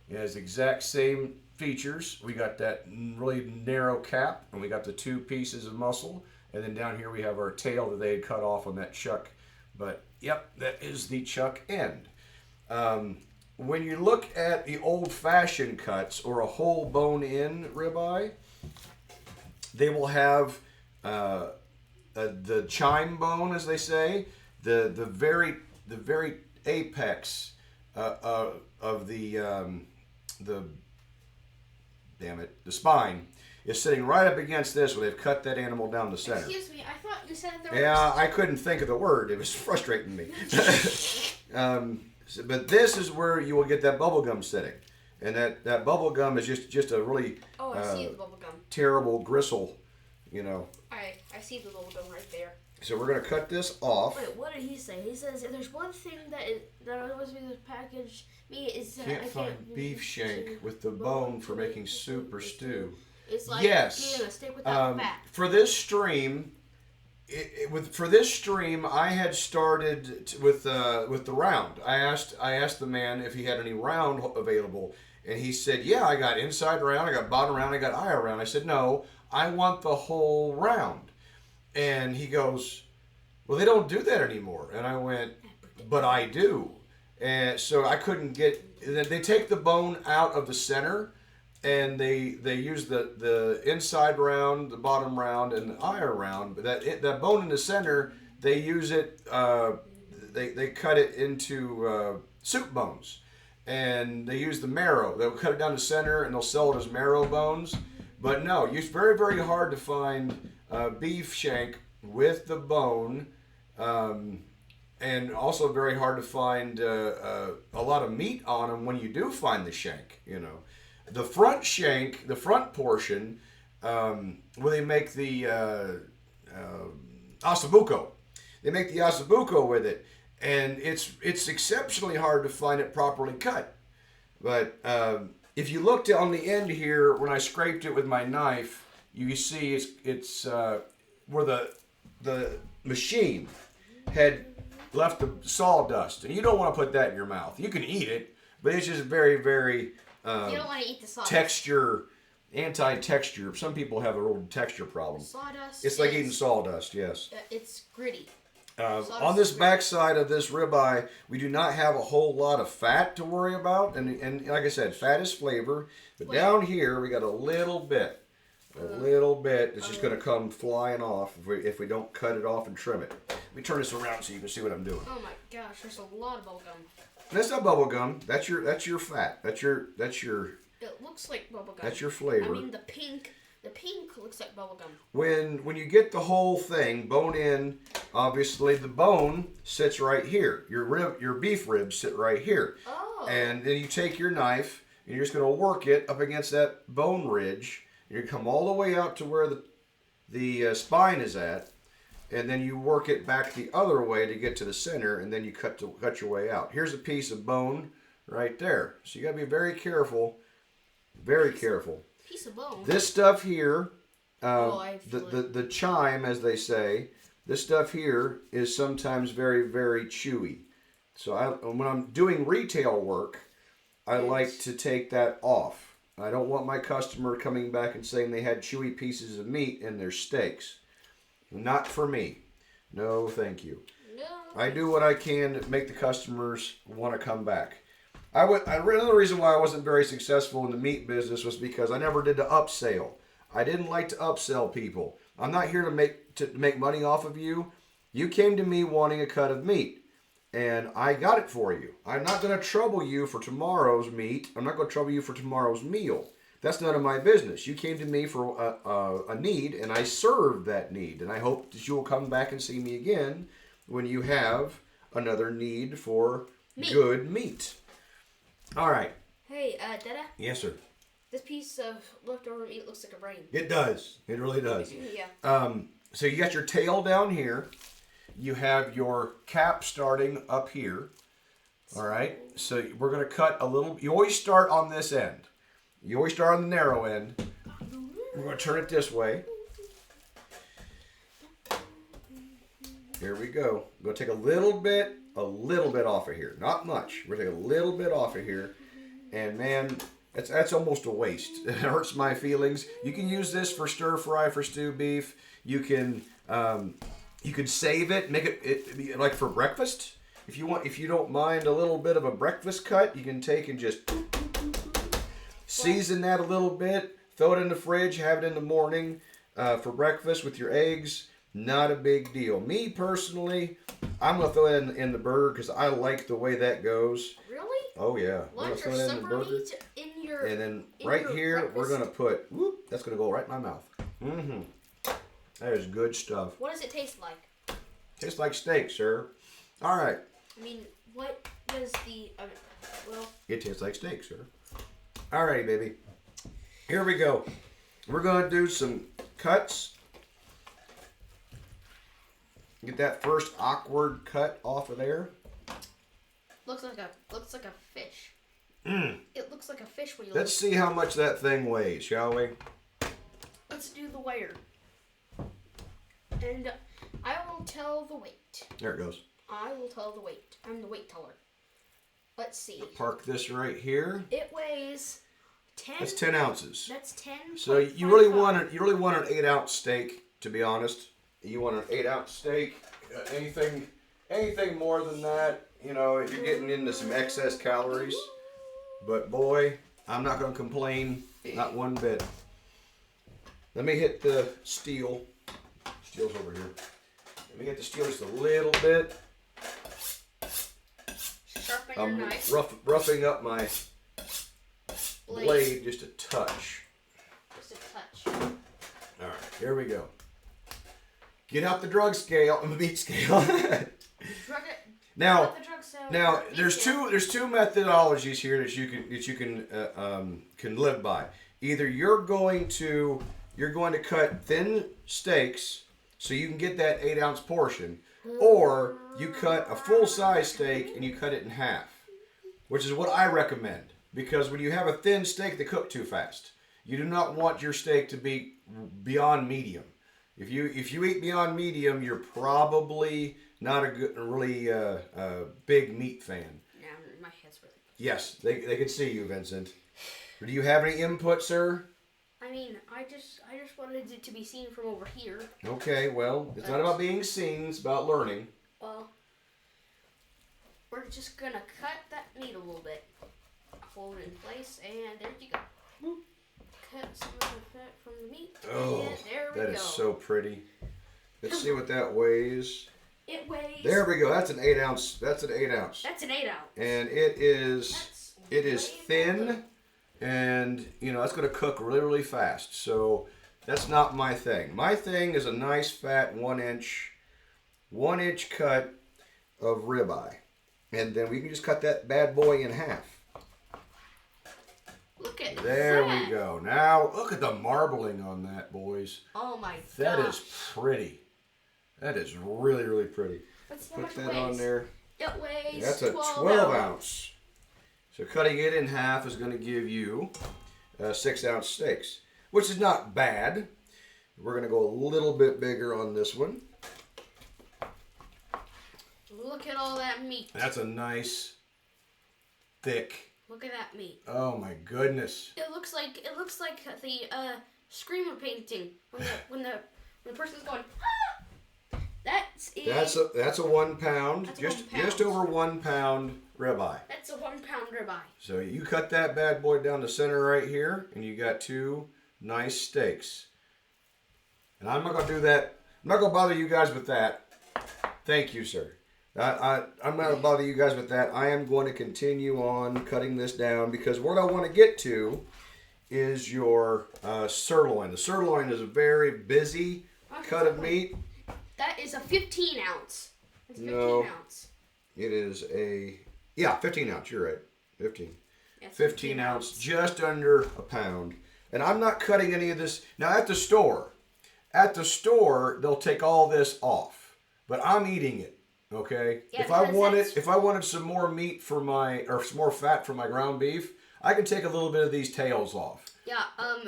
It has the exact same features. We got that really narrow cap, and we got the 2 pieces of muscle, and then down here we have our tail that they had cut off on that chuck. But yep, that is the chuck end. When you look at the old-fashioned cuts or a whole bone-in ribeye, they will have the chine bone, as they say, the very apex of the spine is sitting right up against this where they've cut that animal down the center. Excuse me, I thought you said there Yeah, I couldn't think of the word. It was frustrating me. But this is where you will get that bubble gum sitting. And that bubble gum is just a really I see the bubble gum. terrible gristle, you know. I see the bubble gum right there. So we're going to cut this off. Wait, what did he say? He says if there's one thing that was in this package, is that Can't I find can't beef shank with the bone for making soup or stew. It's like Yes. getting a steak without fat. For this stream, I had started with the round. I asked the man if he had any round available, and he said, "Yeah, I got inside round, I got bottom round, I got eye round." I said, "No, I want the whole round." And he goes, "Well, they don't do that anymore." And I went, "But I do." And so I couldn't get. They take the bone out of the center, and they use the inside round, the bottom round, and the eye round. But that bone in the center, they use it. They cut it into soup bones, and they use the marrow. They'll cut it down the center, and they'll sell it as marrow bones. But no, it's very, very hard to find beef shank with the bone, and also very hard to find a lot of meat on them when you do find the shank. You know, the front shank, the front portion, where they make the ossobuco. They make the ossobuco with it, and it's exceptionally hard to find it properly cut. But if you looked on the end here, when I scraped it with my knife, you see it's where the machine had left the sawdust, and you don't want to put that in your mouth. You can eat it, but it's just very, very you don't want to eat the sawdust. anti-texture. Some people have a real texture problem. Sawdust. It's like eating sawdust. Yes. It's gritty. On this backside of this ribeye, we do not have a whole lot of fat to worry about, and like I said, fat is flavor. But down here, we got a little bit. It's just going to come flying off if we don't cut it off and trim it. Let me turn this around so you can see what I'm doing. Oh my gosh, there's a lot of bubble gum. That's not bubble gum. That's your fat. That's your. It looks like bubble gum. That's your flavor. I mean the pink looks like bubble gum. When you get the whole thing bone in, obviously the bone sits right here. Your beef ribs sit right here. Oh. And then you take your knife and you're just going to work it up against that bone ridge. You're going to come all the way out to where the spine is at, and then you work it back the other way to get to the center, and then you cut your way out. Here's a piece of bone right there. So you got to be very careful. Very careful. Piece of bone. This stuff here, the chime, as they say, this stuff here is sometimes very, very chewy. So when I'm doing retail work, I like to take that off. I don't want my customer coming back and saying they had chewy pieces of meat in their steaks. Not for me. No, thank you. No. I do what I can to make the customers want to come back. Another reason why I wasn't very successful in the meat business was because I never did the upsell. I didn't like to upsell people. I'm not here to make money off of you. You came to me wanting a cut of meat, and I got it for you. I'm not going to trouble you for tomorrow's meat. I'm not going to trouble you for tomorrow's meal. That's none of my business. You came to me for a need, and I served that need. And I hope that you'll come back and see me again when you have another need for good meat. All right. Hey, Dada? Yes, sir. This piece of leftover meat looks like a brain. It does. It really does. Yeah. So you got your tail down here. You have your cap starting up here. All right. So we're going to cut a little. You always start on this end. You always start on the narrow end. We're going to turn it this way. Here we go. We're going to take a little bit off of here. Not much. We're going to take a little bit off of here. And man, that's almost a waste. It hurts my feelings. You can use this for stir fry, for stew beef. You can save it, make it like for breakfast. If you don't mind a little bit of a breakfast cut, you can take and just season that a little bit, throw it in the fridge, have it in the morning for breakfast with your eggs. Not a big deal. Me personally, I'm gonna throw it in the burger because I like the way that goes. Really? Oh yeah. Lunch or supper meat in your. And then right here, breakfast? We're gonna put. Whoop, that's gonna go right in my mouth. Mm-hmm. That is good stuff. What does it taste like? Tastes like steak, sir. All right. I mean, what does the well? It tastes like steak, sir. All right, baby. Here we go. We're gonna do some cuts. Get that first awkward cut off of there. Looks like a fish. Mm. It looks like a fish when you. Let's see how much that thing weighs, shall we? Let's do the weigher. And I will tell the weight. There it goes. I will tell the weight. I'm the weight teller. Let's see. Park this right here. It weighs 10. That's 10 ounces. That's 10. So you really want an 8-ounce steak, to be honest. You want an 8-ounce steak. Anything more than that, you know, you're getting into some excess calories. But boy, I'm not going to complain, not one bit. Let me hit the steel. Steel's over here. Let me hit the steel just a little bit. Sharpen your knife. Roughing up my blade just a touch. Just a touch. All right, here we go. Get out the drug scale, meat scale. Now, there's two methodologies here that you can live by. Either you're going to cut thin steaks so you can get that 8-ounce portion, or you cut a full-size steak and you cut it in half, which is what I recommend, because when you have a thin steak, they cook too fast. You do not want your steak to be beyond medium. If you eat beyond medium, you're probably not a really big meat fan. Yeah, my head's really big. Yes, they can see you, Vincent. Do you have any input, sir? I mean, I just wanted it to be seen from over here. Okay, well, it's not about being seen, it's about learning. Well, we're just gonna cut that meat a little bit. Hold it in place, and there you go. Cut some of the fat from the meat. Oh, and there we go. that is so pretty. Let's see what that weighs. It weighs. There we go. That's an 8-ounce. That's an 8-ounce. That's an 8-ounce. And it is thin, and you know that's going to cook really, really fast. So that's not my thing. My thing is a nice fat 1-inch cut of ribeye, and then we can just cut that bad boy in half. Look at there that. we go. Now look at the marbling on that, boys. Oh my god. That is pretty. That is really, really pretty. Let's see Put how much that it weighs. on there. It weighs. That's a 12 ounce. So cutting it in half is going to give you 6-ounce steaks, which is not bad. We're going to go a little bit bigger on this one. Look at all that meat. That's a nice, thick. Look at that meat. Oh my goodness. It looks like the Screamer painting when the person's going. Ah! That's a 1 pound. That's just over 1 pound ribeye. That's a 1 pound ribeye. So you cut that bad boy down the center right here, and you got 2 nice steaks. And I'm not gonna do that. I'm not gonna bother you guys with that. Thank you, sir. I'm not going to bother you guys with that. I am going to continue on cutting this down because what I want to get to is your sirloin. The sirloin is a very busy cut of meat. That is a 15 ounce. It's 15 ounce. It is a 15 ounce. You're right, 15. Yeah, 15 ounce, just under a pound. And I'm not cutting any of this now at the store. At the store, they'll take all this off, but I'm eating it. Okay. Yeah, if I wanted some more meat for some more fat for my ground beef, I can take a little bit of these tails off. Yeah.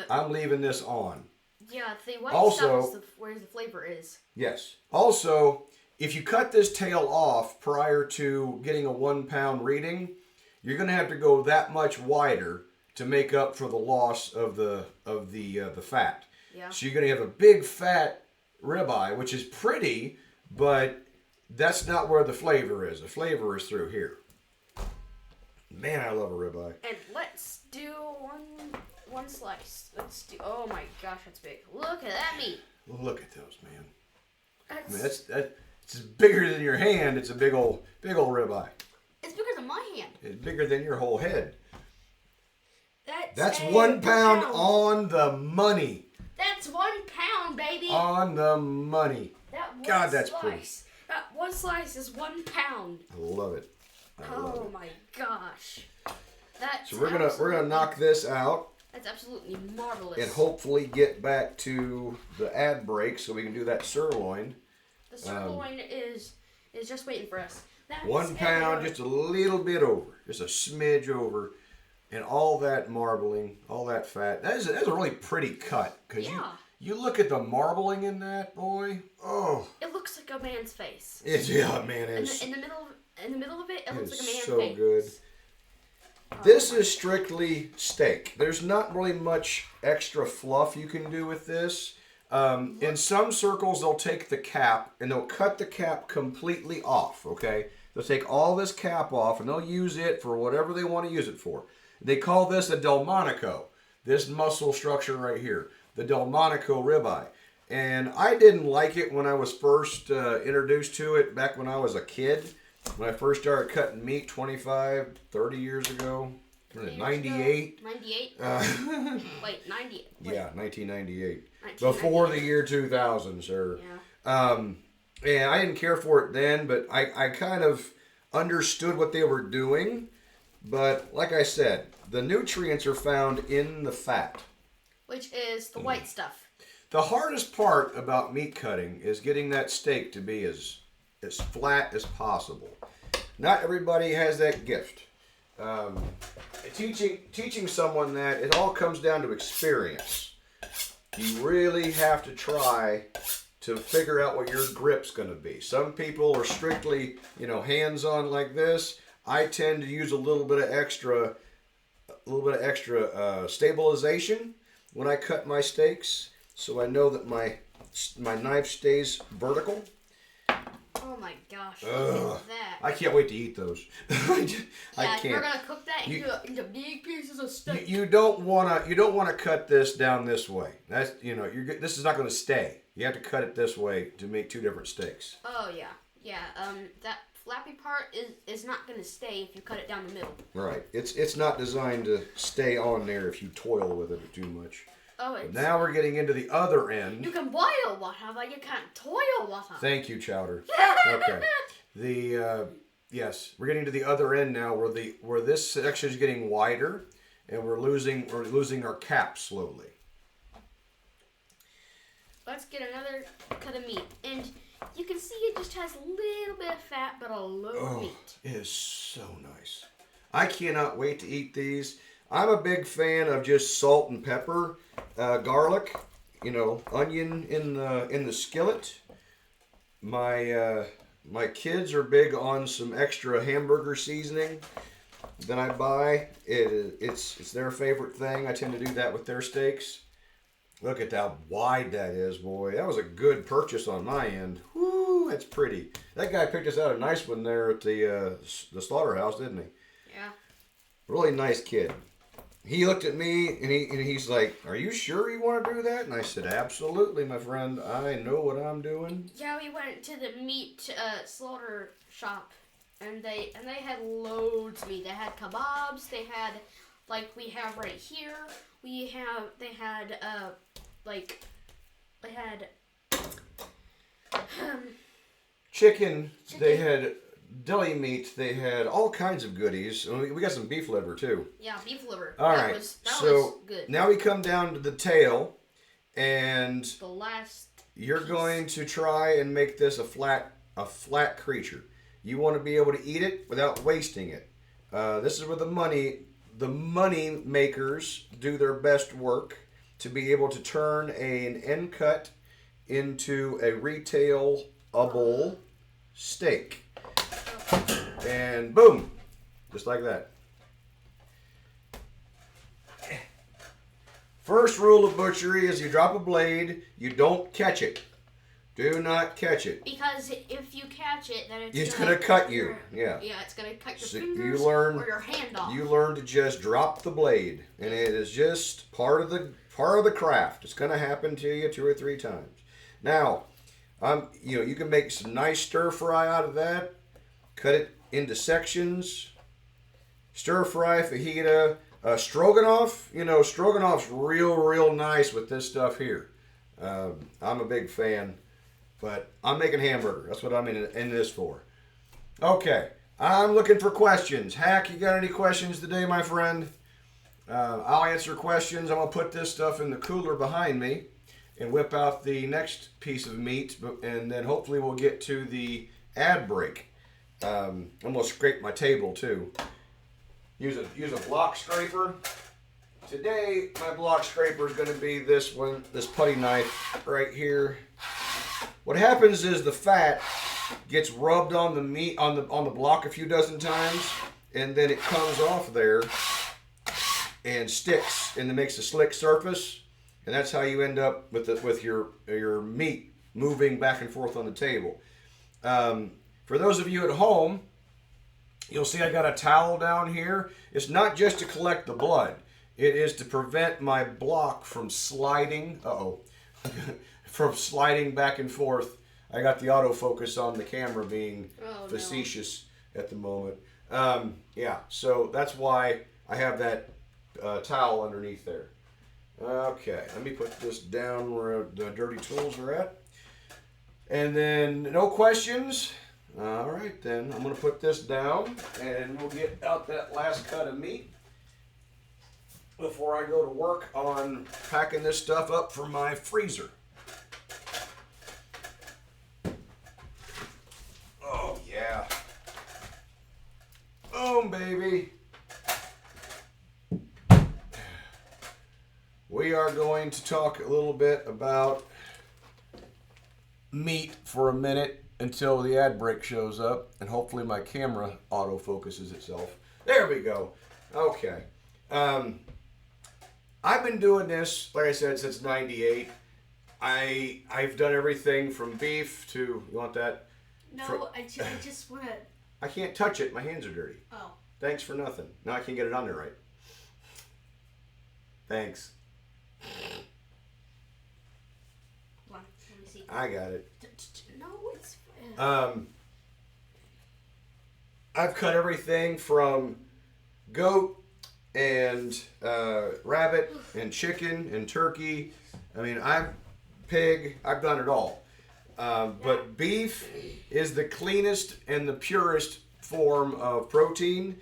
I'm leaving this on. Yeah, the white stuff is where the flavor is. Yes. Also, if you cut this tail off prior to getting a 1 pound reading, you're going to have to go that much wider to make up for the loss of the fat. Yeah. So you're going to have a big fat ribeye, which is pretty, but that's not where the flavor is. The flavor is through here. Man, I love a ribeye. And let's do one slice. Let's do. Oh my gosh, that's big. Look at that meat. Look at those, man. It's bigger than your hand. It's a big old ribeye. It's bigger than my hand. It's bigger than your whole head. That's 1 pound on the money. That's 1 pound, baby. On the money. God, that's pretty. That one slice is 1 pound. I love it. Oh my gosh. So we're gonna knock this out. That's absolutely marvelous. And hopefully get back to the ad break so we can do that sirloin. The sirloin is just waiting for us. 1 pound, just a little bit over, just a smidge over, and all that marbling, all that fat. That's a really pretty cut because you look at the marbling in that, boy. Oh, it looks like a man's face. Man is. In the middle of it, it looks like a man's face. So good. This is strictly steak. There's not really much extra fluff you can do with this. In some circles, they'll take the cap and they'll cut the cap completely off, okay? They'll take all this cap off and they'll use it for whatever they want to use it for. They call this a Delmonico, this muscle structure right here, the Delmonico ribeye. And I didn't like it when I was first introduced to it back when I was a kid. When I first started cutting meat 25, 30 years ago. 98? 98? Wait, 98. Yeah, 1998. Before the year 2000, sir. Yeah. And I didn't care for it then, but I kind of understood what they were doing. But like I said, the nutrients are found in the fat. Which is the white stuff. The hardest part about meat cutting is getting that steak to be as flat as possible. Not everybody has that gift. Teaching someone that, it all comes down to experience. You really have to try to figure out what your grip's going to be. Some people are strictly, hands-on like this. I tend to use a little bit of extra stabilization when I cut my steaks, so I know that my knife stays vertical. Oh my gosh, look at that. I can't wait to eat those. I can't. We're gonna cook that into big pieces of steak. You don't wanna cut this down this way. That's this is not gonna stay. You have to cut it this way to make two different steaks. Oh yeah. That flappy part is not gonna stay if you cut it down the middle. Right. It's not designed to stay on there if you toil with it too much. Oh, now we're getting into the other end. You can boil water, but you can't toil water. Thank you, Chowder. Okay. Yes, we're getting to the other end now, where this section is getting wider, and we're losing our cap slowly. Let's get another cut of meat, and you can see it just has a little bit of fat, but a lot of meat. It is so nice. I cannot wait to eat these. I'm a big fan of just salt and pepper, garlic, onion in the skillet. My kids are big on some extra hamburger seasoning that I buy. It's their favorite thing. I tend to do that with their steaks. Look at how wide that is, boy. That was a good purchase on my end. Whoo, that's pretty. That guy picked us out a nice one there at the slaughterhouse, didn't he? Yeah. Really nice kid. He looked at me and he's like, "Are you sure you want to do that?" And I said, "Absolutely, my friend. I know what I'm doing." Yeah, we went to the meat slaughter shop, and they had loads of meat. They had kebabs. They had like we have right here. They had chicken. They had deli meat. They had all kinds of goodies. We got some beef liver too. Yeah, beef liver. All that right. was good. Now we come down to the tail, and The last. you're going to try and make this a flat creature. You want to be able to eat it without wasting it. This is where the money makers do their best work to be able to turn an end cut into a retailable steak. And boom, just like that. First rule of butchery is you drop a blade, you don't catch it. Do not catch it. Because if you catch it, then it's gonna cut you. Yeah. Yeah, it's gonna cut your So fingers or your hand off. You learn to just drop the blade, and it is just part of the craft. It's gonna happen to you 2 or 3 times. Now, you can make some nice stir fry out of that. Cut it into sections. Stir fry, fajita, stroganoff. Stroganoff's real nice with this stuff here. I'm a big fan. But I'm making hamburger. That's what I'm in this for. Okay. I'm looking for questions. Hack, you got any questions today, my friend? I'll answer questions. I'm going to put this stuff in the cooler behind me and whip out the next piece of meat. And then hopefully we'll get to the ad break. I'm going to scrape my table, too. Use a block scraper. Today, my block scraper is going to be this one, this putty knife right here. What happens is the fat gets rubbed on the meat on the block a few dozen times, and then it comes off there and sticks, and it makes a slick surface, and that's how you end up with your meat moving back and forth on the table. For those of you at home, you'll see I got a towel down here. It's not just to collect the blood; it is to prevent my block from sliding. From sliding back and forth. I got the autofocus on the camera being facetious at the moment. So that's why I have that towel underneath there. Okay, let me put this down where the dirty tools are at. And then, no questions? All right, then. I'm going to put this down, and we'll get out that last cut of meat before I go to work on packing this stuff up for my freezer. Oh, yeah. Boom, baby. We are going to talk a little bit about meat for a minute until the ad break shows up, and hopefully my camera autofocuses itself. There we go. Okay. I've been doing this, like I said, since '98. I've done everything from beef to, you want that? No, I just want to. I can't touch it. My hands are dirty. Oh. Thanks for nothing. Now I can get it on there right. Thanks. Let me see. I got it. No, it's. I've cut everything from goat and rabbit and chicken and turkey. I mean, pig. I've done it all. But beef is the cleanest and the purest form of protein,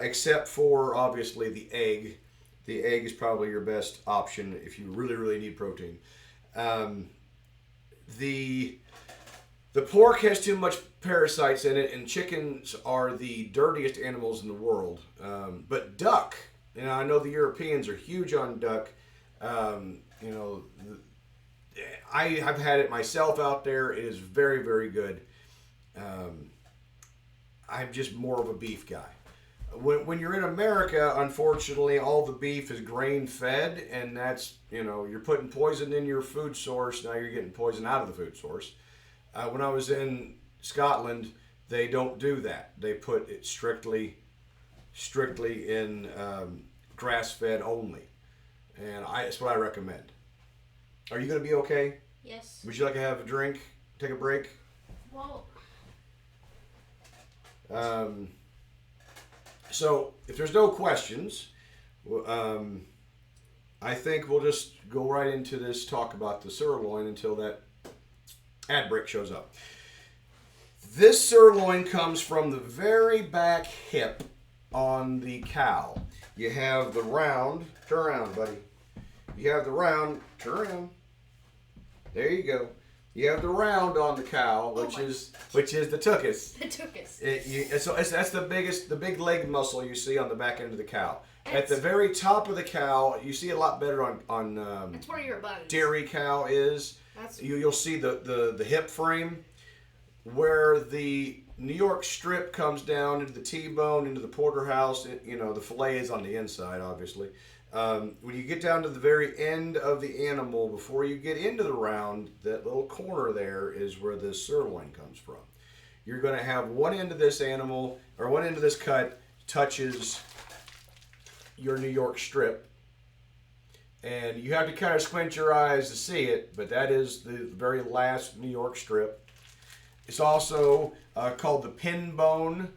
except for obviously the egg. The egg is probably your best option if you really, really need protein. The pork has too much parasites in it, and chickens are the dirtiest animals in the world. But duck, I know the Europeans are huge on duck. I've had it myself out there. It is very, very good. I'm just more of a beef guy. When you're in America, unfortunately, all the beef is grain-fed, and that's, you're putting poison in your food source. Now you're getting poison out of the food source. When I was in Scotland, they don't do that. They put it strictly in grass-fed only, and that's what I recommend. Are you going to be okay? Yes. Would you like to have a drink? Take a break? Well. So, if there's no questions, I think we'll just go right into this talk about the sirloin until that ad break shows up. This sirloin comes from the very back hip on the cow. You have the round. Turn around, buddy. You have the round. Turn around. There you go. You have the round on the cow, which is the tuchus. The tuchus. That's the big leg muscle you see on the back end of the cow. At the very top of the cow, you see a lot better on That's where your buns. dairy cow is. You'll see the hip frame where the New York strip comes down into the T-bone, into the porterhouse. The fillet is on the inside, obviously. When you get down to the very end of the animal, before you get into the round, that little corner there is where this sirloin comes from. You're going to have one end of this animal, or one end of this cut touches your New York strip. And you have to kind of squint your eyes to see it, but that is the very last New York strip. It's also called the pin bone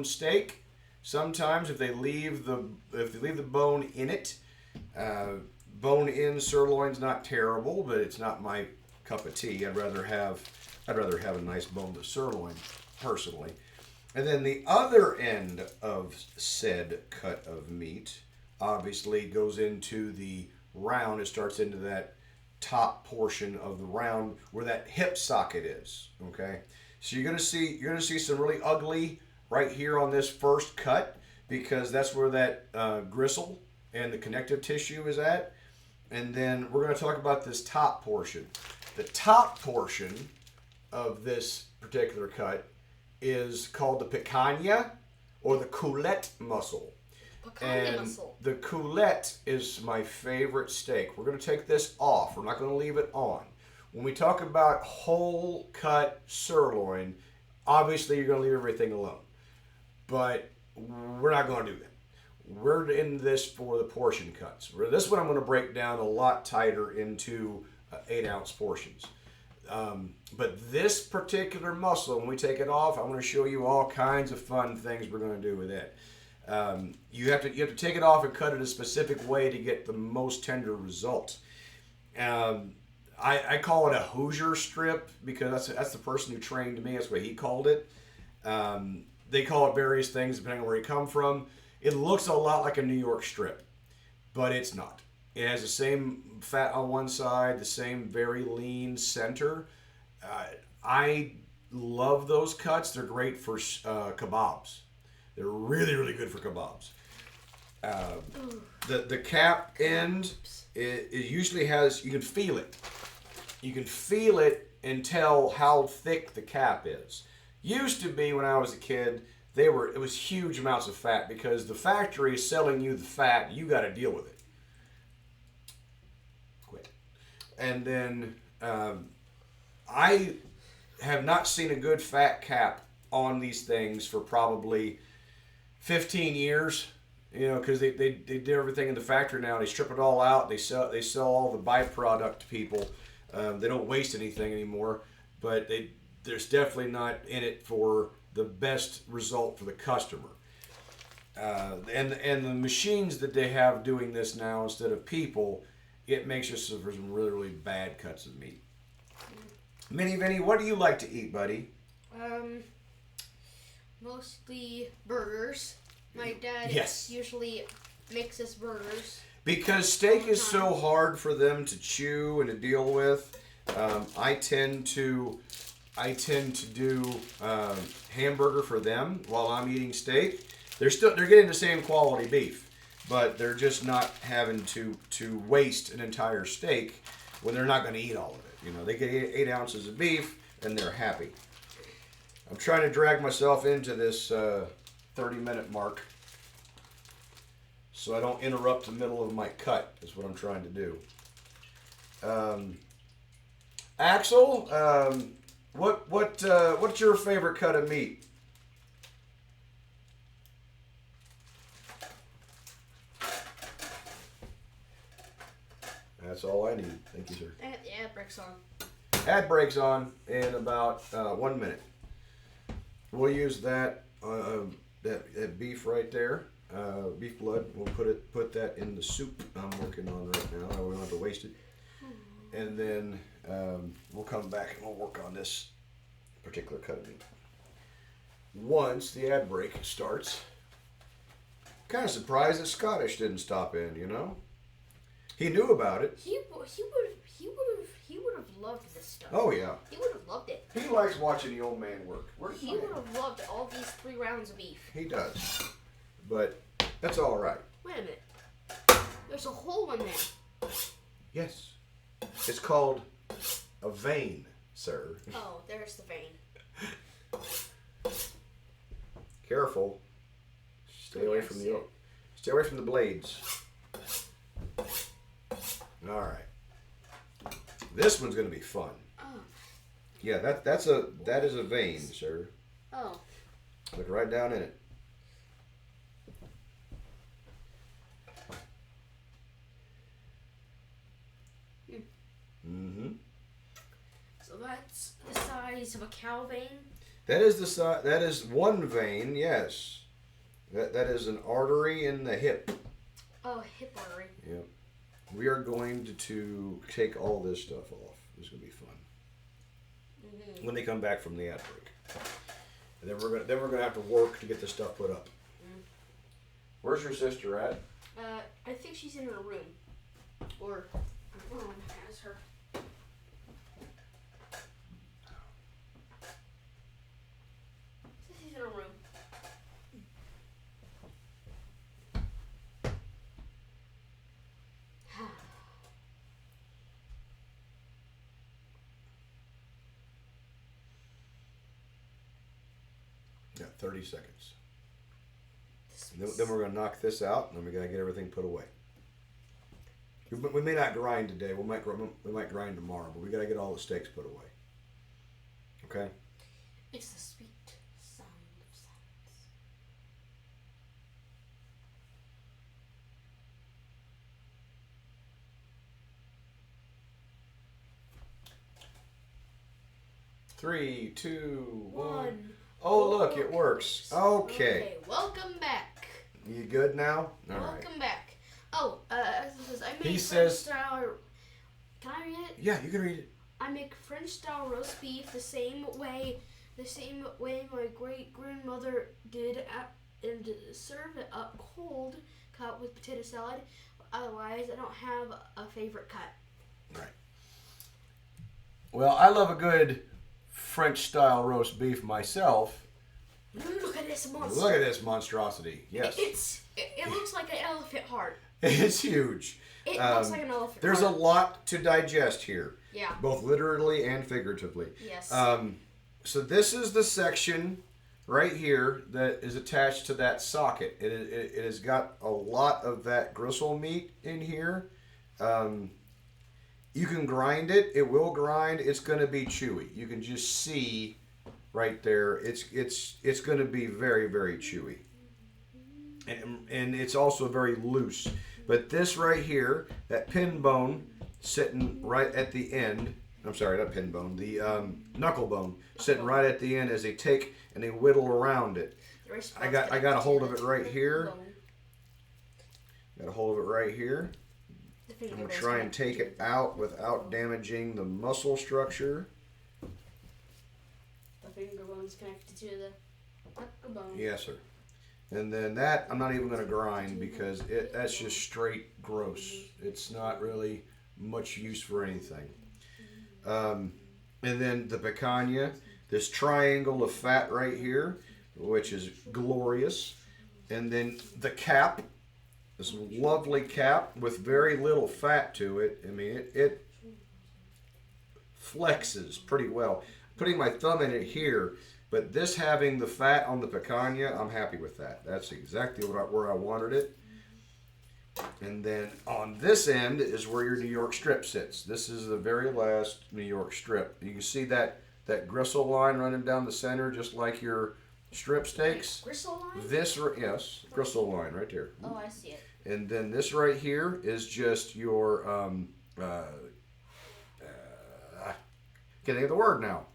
steak. Sometimes if they leave the bone in it, bone-in sirloin's not terrible, but it's not my cup of tea. I'd rather have a nice boneless sirloin, personally. And then the other end of said cut of meat obviously goes into the round. It starts into that top portion of the round where that hip socket is. Okay, so you're gonna see some really ugly right here on this first cut, because that's where that gristle and the connective tissue is at. And then we're going to talk about this top portion. The top portion of this particular cut is called the picanha, or the coulette muscle. The coulette is my favorite steak. We're going to take this off. We're not going to leave it on. When we talk about whole cut sirloin, obviously you're going to leave everything alone. But we're not going to do that. We're in this for the portion cuts. This one I'm going to break down a lot tighter into 8-ounce portions. But this particular muscle, when we take it off, I'm going to show you all kinds of fun things we're going to do with it. You have to take it off and cut it a specific way to get the most tender result. I call it a Hoosier strip because that's the person who trained me. That's what he called it. They call it various things depending on where you come from. It looks a lot like a New York strip, but it's not. It has the same fat on one side, the same very lean center. I love those cuts. They're great for kebabs. They're really, really good for kebabs. The cap end, it usually has, you can feel it. You can feel it and tell how thick the cap is. Used to be, when I was a kid, it was huge amounts of fat, because the factory is selling you the fat. You got to deal with it. Quit. And then I have not seen a good fat cap on these things for probably 15 years. Because they do everything in the factory now. They strip it all out. They sell all the byproduct to people. They don't waste anything anymore. But there's definitely not in it for the best result for the customer. And the machines that they have doing this now instead of people, it makes us for some really, really bad cuts of meat. Minnie Vinny, what do you like to eat, buddy? Mostly burgers. My dad usually makes us burgers. Because steak is so hard for them to chew and to deal with, I tend to do hamburger for them while I'm eating steak. They're getting the same quality beef, but they're just not having to waste an entire steak when they're not going to eat all of it. They get 8 ounces of beef and they're happy. I'm trying to drag myself into this 30-minute mark so I don't interrupt the middle of my cut. Is what I'm trying to do. Axel, what's your favorite cut of meat? That's all I need. Thank you, sir. Yeah, ad break's on. Ad break's on in about 1 minute. We'll use that beef right there. beef blood. We'll put that in the soup I'm working on right now. We don't have to waste it. And then we'll come back and we'll work on this particular cut of meat. Once the ad break starts, kind of surprised that Scottish didn't stop in. You know, he knew about it. He would have loved this stuff. Oh yeah, He would have loved it. he likes watching the old man work. He would have loved all these 3 rounds of beef. He does, but that's all right. Wait a minute. There's a hole in there. Yes, it's called a vein, sir. Oh, there's the vein. Careful. Stay away from the blades. All right. This one's gonna be fun. Oh. Yeah, that is a vein, sir. Oh. Look right down in it. Mm-hmm. So that's the size of a cow vein. That is the size. That is one vein. Yes. That is an artery in the hip. Oh, hip artery. Yep. We are going to take all this stuff off. It's gonna be fun. Mm-hmm. When they come back from the ad break, and then we're gonna have to work to get this stuff put up. Mm. Where's your sister at? I think she's in her room, or her mom has her. She's in her room. Yeah, 30 seconds. Then we're gonna knock this out, and then we gotta get everything put away. We may not grind today. We might grind tomorrow, but we gotta get all the steaks put away. Okay. It's the sweet sound of silence. Three, two, one. One. Oh, look, it works. Okay. Welcome back. You good now? All right. Welcome back. Oh, I make He French says- style. Can I read it? Yeah, you can read it. I make French style roast beef the same way my great grandmother did, and serve it up cold, cut with potato salad. Otherwise, I don't have a favorite cut. Right. Well, I love a good French style roast beef myself. Look at this monster. Look at this monstrosity. Yes. It looks like an elephant heart. It's huge. It looks like an elephant There's heart. a lot to digest here. Yeah. Both literally and figuratively. Yes. So this is the section right here that is attached to that socket. It has got a lot of that gristle meat in here. You can grind it. It will grind. It's going to be chewy. You can just see right there. It's going to be very, very chewy. And it's also very loose. But this right here, that pin bone sitting right at the end. I'm sorry, not pin bone. The knuckle bone sitting right at the end as they take and they whittle around it. I got a hold of it right here. Got a hold of it right here. I'm going to try and take it out without damaging the muscle structure. The finger bone is connected to the knuckle bone. Yes, sir. And then that I'm not even going to grind because that's just straight gross. It's not really much use for anything. And then the picanha, this triangle of fat right here, which is glorious. And then the cap, this lovely cap with very little fat to it. I mean, it flexes pretty well. Putting my thumb in it here, but this having the fat on the picanha, I'm happy with that. That's exactly where I wanted it. And then on this end is where your New York strip sits. This is the very last New York strip. You can see that gristle line running down the center, just like your strip steaks. Gristle line? Yes, gristle line right there. Oh, I see it. And then this right here is just your can't think of the word now.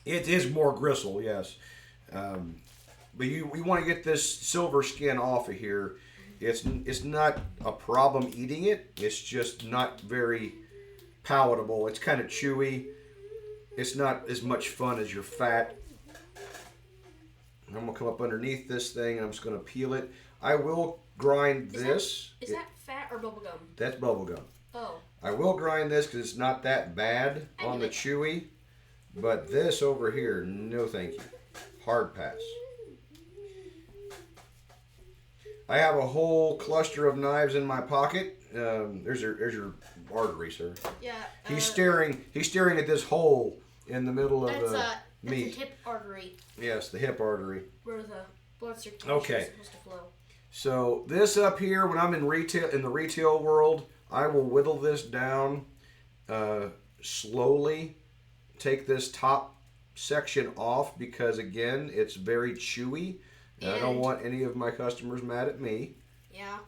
It is more gristle, yes. But you want to get this silver skin off of here. It's not a problem eating it. It's just not very palatable. It's kind of chewy. It's not as much fun as your fat. I'm going to come up underneath this thing and I'm just going to peel it. I will grind this. Is that fat or bubblegum? That's bubblegum. Oh. I will grind this because it's not that bad on the chewy. But this over here, no thank you. Hard pass. I have a whole cluster of knives in my pocket. There's your artery, sir. Yeah. He's staring at this hole in the middle of the meat. That's a hip artery. Yes, the hip artery. Where the blood circulation is supposed to flow. So this up here, when I'm in the retail world, I will whittle this down slowly. Take this top section off because again, it's very chewy. And I don't want any of my customers mad at me. Yeah.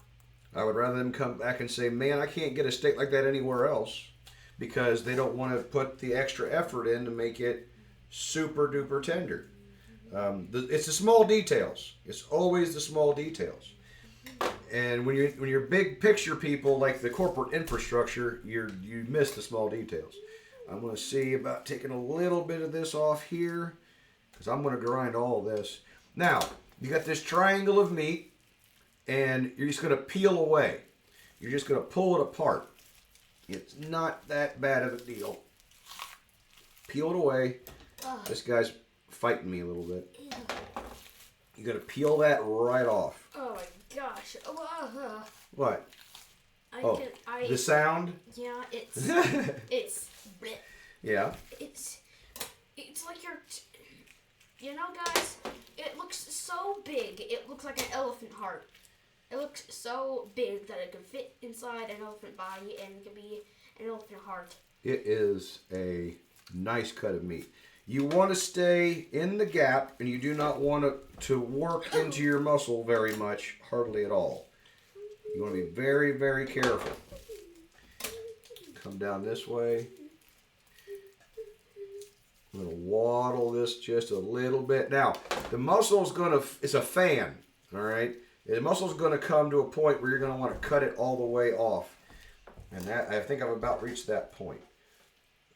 I would rather them come back and say, man, I can't get a steak like that anywhere else. Because they don't want to put the extra effort in to make it super duper tender. It's the small details. It's always the small details. And when you're big picture people like the corporate infrastructure, you miss the small details. I'm going to see about taking a little bit of this off here because I'm going to grind all this. Now, you got this triangle of meat and you're just going to peel away. You're just going to pull it apart. It's not that bad of a deal. Peel it away. This guy's fighting me a little bit. You got to peel that right off. Oh my gosh. What? The sound? Yeah, it's bleh. Yeah. It's like you're you know, guys, it looks so big. It looks like an elephant heart. It looks so big that it could fit inside an elephant body and it could be an elephant heart. It is a nice cut of meat. You want to stay in the gap and you do not want to work into your muscle very much, hardly at all. You want to be very, very careful. Come down this way. I'm going to waddle this just a little bit. Now, the muscle's it's a fan, all right? The muscle's going to come to a point where you're going to want to cut it all the way off. And that I think I've about reached that point.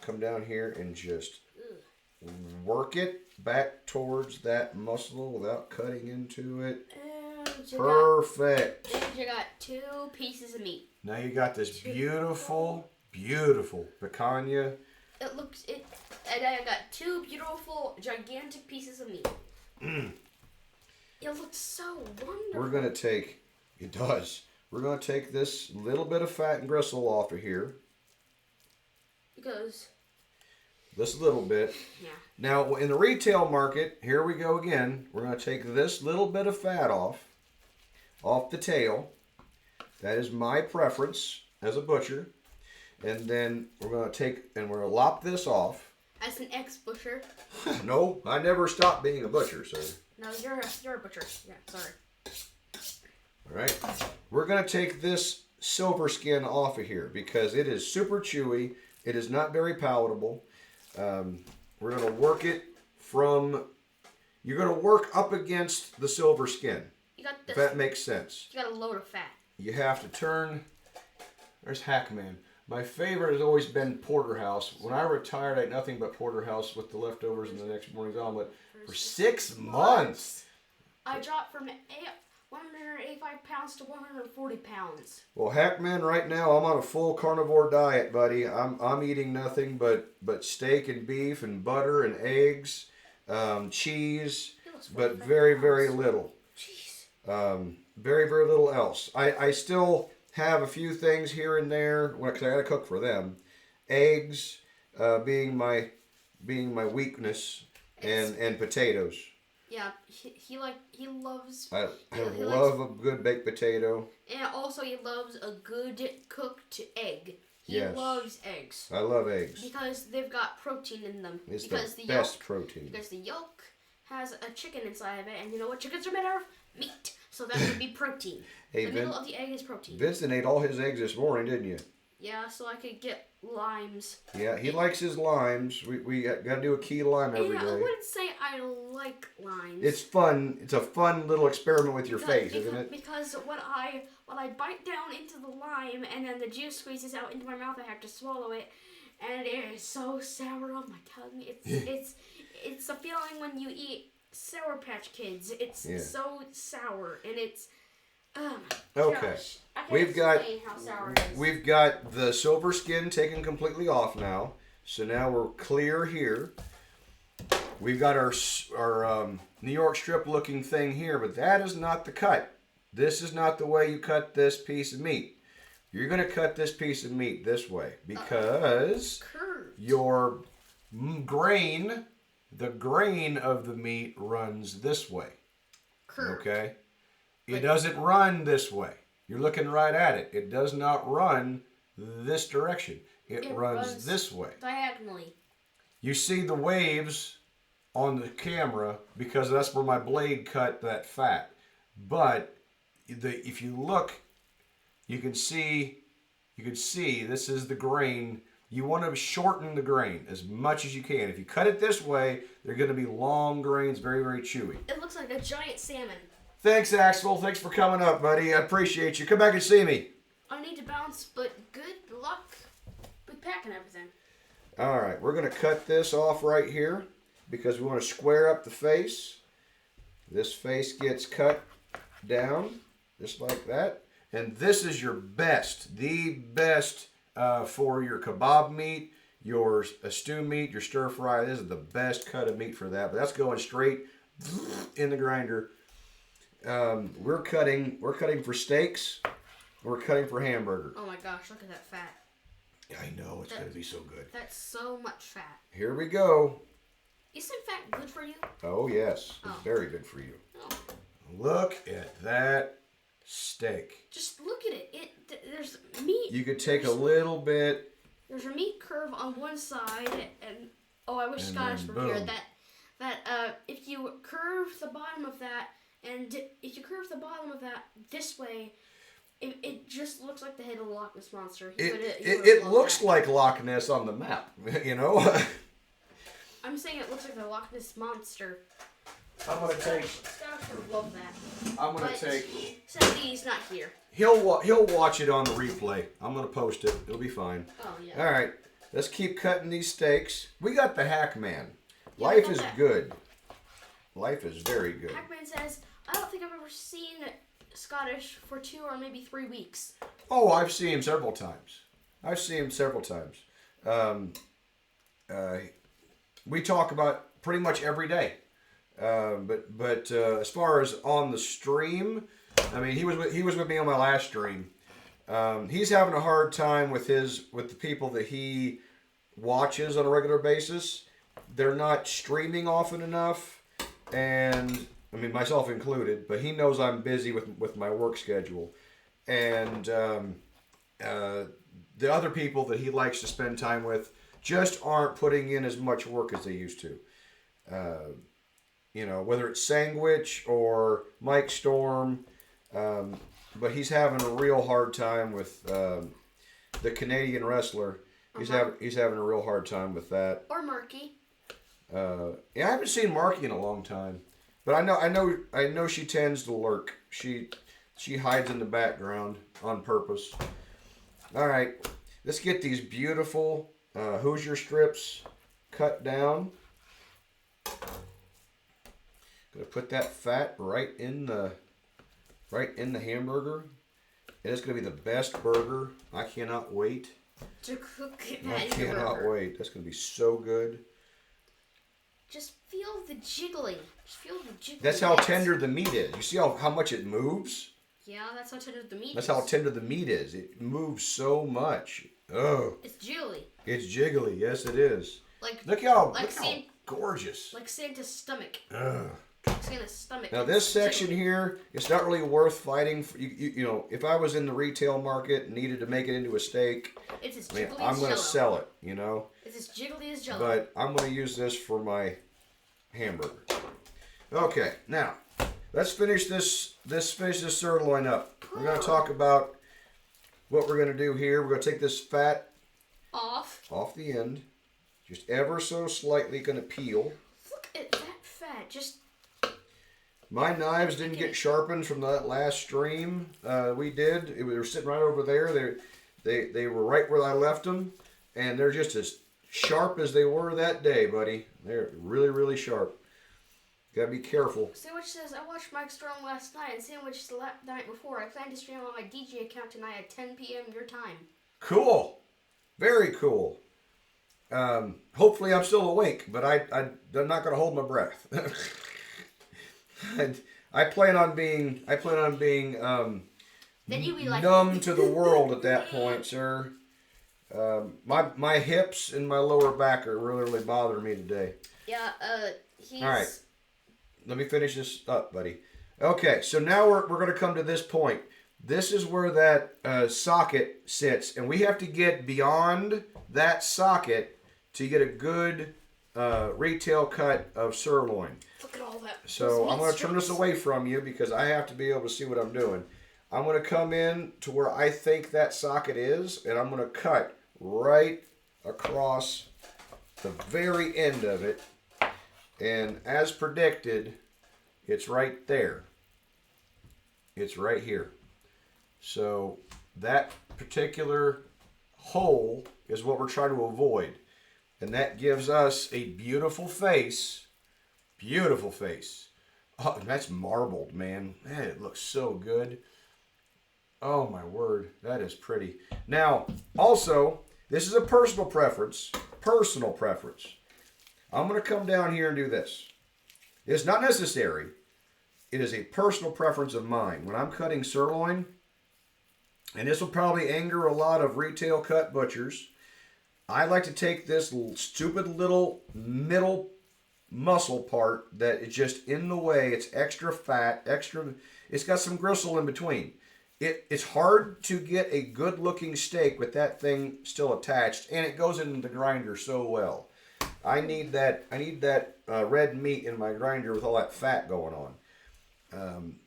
Come down here and just work it back towards that muscle without cutting into it. Perfect. And you got 2 pieces of meat. Now you got this beautiful, beautiful picanha. And I got 2 beautiful, gigantic pieces of meat. It looks so wonderful. We're going to take this little bit of fat and gristle off of here. Because... This little bit. Yeah. Now, in the retail market, here we go again. We're going to take this little bit of fat off the tail. That is my preference as a butcher. And then we're going to lop this off. As an ex-butcher. No, I never stopped being a butcher, sir. No, you're a butcher. Yeah, sorry. All right. We're going to take this silver skin off of here because it is super chewy. It is not very palatable. We're going to work it you're going to work up against the silver skin. If that makes sense. You got a load of fat. You have to turn. There's Hackman. My favorite has always been porterhouse. When I retired, I ate nothing but porterhouse with the leftovers in the next morning's omelet for 6 months. I dropped from 185 pounds to 140 pounds. Well, Hackman, right now I'm on a full carnivore diet, buddy. I'm eating nothing but steak and beef and butter and eggs, cheese, but very, very little. Jeez. Very, very little else. I still have a few things here and there because I got to cook for them. Eggs being my weakness, and potatoes. Yeah, he loves. I love a good baked potato. And also he loves a good cooked egg. He Yes. loves eggs. I love eggs. Because they've got protein in them. It's because the best protein. Because the yolk has a chicken inside of it, and you know what chickens are made out of? Meat. So that would be protein. Hey, the middle of the egg is protein. Vincent ate all his eggs this morning, didn't you? Yeah, so I could get limes. Yeah, he likes his limes. We got to do a key lime every I day. wouldn't say I like limes. It's fun. It's a fun little experiment with your face, isn't it? Because when I bite down into the lime and then the juice squeezes out into my mouth, I have to swallow it, and it is so sour on my tongue. It's a feeling when you eat Sour Patch Kids. It's so sour, and it's okay. Gosh, I can't explain how sour it is. We've got the silver skin taken completely off now, so now we're clear here. We've got our New York strip looking thing here, but that is not the cut. This is not the way you cut this piece of meat. You're going to cut this piece of meat this way because your grain, the grain of the meat runs this way. Curved. Okay? It doesn't run this way. You're looking right at it. It does not run this direction. It runs this way. Diagonally. You see the waves on the camera because that's where my blade cut that fat. But if you look, you can see this is the grain. You want to shorten the grain as much as you can. If you cut it this way, they're going to be long grains, very, very chewy. It looks like a giant salmon. Thanks, Axel. Thanks for coming up, buddy. I appreciate you. Come back and see me. I need to bounce, but good luck with packing everything. All right, we're going to cut this off right here because we want to square up the face. This face gets cut down just like that. And this is your best, the best for your kebab meat, your stew meat, your stir fry. This is the best cut of meat for that. But that's going straight in the grinder. We're cutting for steaks. We're cutting for hamburger. Oh my gosh, look at that fat. I know, it's going to be so good. That's so much fat. Here we go. Isn't fat good for you? Oh, yes. It's very good for you. Oh. Look at that steak. Just look at it. There's meat. You could take a little bit. There's a meat curve on one side, and I wish Scottish were here. That if you curve the bottom of that, and if you curve the bottom of that this way, it just looks like the head of the Loch Ness Monster. It looks like Loch Ness on the map, you know? I'm saying it looks like the Loch Ness Monster. I'm going to take... Scottish would love that. I'm going to take... Sadly, he's not here. He'll watch it on the replay. I'm going to post it. It'll be fine. Oh, yeah. All right. Let's keep cutting these steaks. We got the Hackman. Life is good. Life is very good. Hackman says, I don't think I've ever seen Scottish for 2 or maybe 3 weeks. Oh, I've seen him several times. We talk about pretty much every day. But as far as on the stream, I mean, he was with me on my last stream. He's having a hard time with the people that he watches on a regular basis. They're not streaming often enough, and I mean myself included. But he knows I'm busy with my work schedule, and the other people that he likes to spend time with just aren't putting in as much work as they used to. You know, whether it's Sandwich or Mike Storm, but he's having a real hard time with the Canadian wrestler. He's having a real hard time with that. Or Marky. Yeah, I haven't seen Marky in a long time, but I know she tends to lurk. She hides in the background on purpose. All right, let's get these beautiful Hoosier strips cut down. Gonna put that fat right in the hamburger. And it's gonna be the best burger. I cannot wait to cook that I cannot wait. That's gonna be so good. Just feel the jiggling. Just feel the jiggling. That's how tender the meat is. You see how much it moves? Yeah, that's how tender the meat is. That's how tender the meat is. It moves so much. Oh. It's jiggly. It's jiggly. Yes, it is. Look how gorgeous. Like Santa's stomach. Ugh. Santa's stomach. Now this section here, it's not really worth fighting for. You know, if I was in the retail market and needed to make it into a steak, it's as jiggly as I'm going to sell it. You know. It's as jiggly as Jello. But I'm going to use this for my hamburger. Okay, now let's finish this sirloin up. We're going to talk about what we're going to do here, we're going to take this fat off the end. Just ever so slightly going to peel. Look at that fat. Just. My knives didn't get sharpened from that last stream we did. They were sitting right over there. They were right where I left them. And they're just as sharp as they were that day, buddy. They're really, really sharp. Gotta be careful. Sandwich says, I watched Mike Storm last night and Sandwich the night before. I plan to stream on my DJ account tonight at 10 p.m. your time. Cool. Very cool. Hopefully I'm still awake, but I'm not gonna hold my breath. I plan on being then you be like numb to the world at that point, sir. My hips and my lower back are really bothering me today. Yeah, he's... All right. Let me finish this up, buddy. Okay, so now we're going to come to this point. This is where that socket sits, and we have to get beyond that socket to get a good retail cut of sirloin. Look at all that. So I'm going to turn this away from you because I have to be able to see what I'm doing. I'm going to come in to where I think that socket is, and I'm going to cut right across the very end of it. And as predicted, it's right there. It's right here. So that particular hole is what we're trying to avoid. And that gives us a beautiful face. Beautiful face. Oh, that's marbled, man. Man, it looks so good. Oh, my word. That is pretty. Now, also, this is a personal preference. Personal preference. I'm going to come down here and do this. It's not necessary. It is a personal preference of mine. When I'm cutting sirloin, and this will probably anger a lot of retail cut butchers, I like to take this stupid little middle muscle part that is just in the way. It's extra fat, it's got some gristle in between. It's hard to get a good looking steak with that thing still attached, and it goes into the grinder so well. I need that red meat in my grinder with all that fat going on.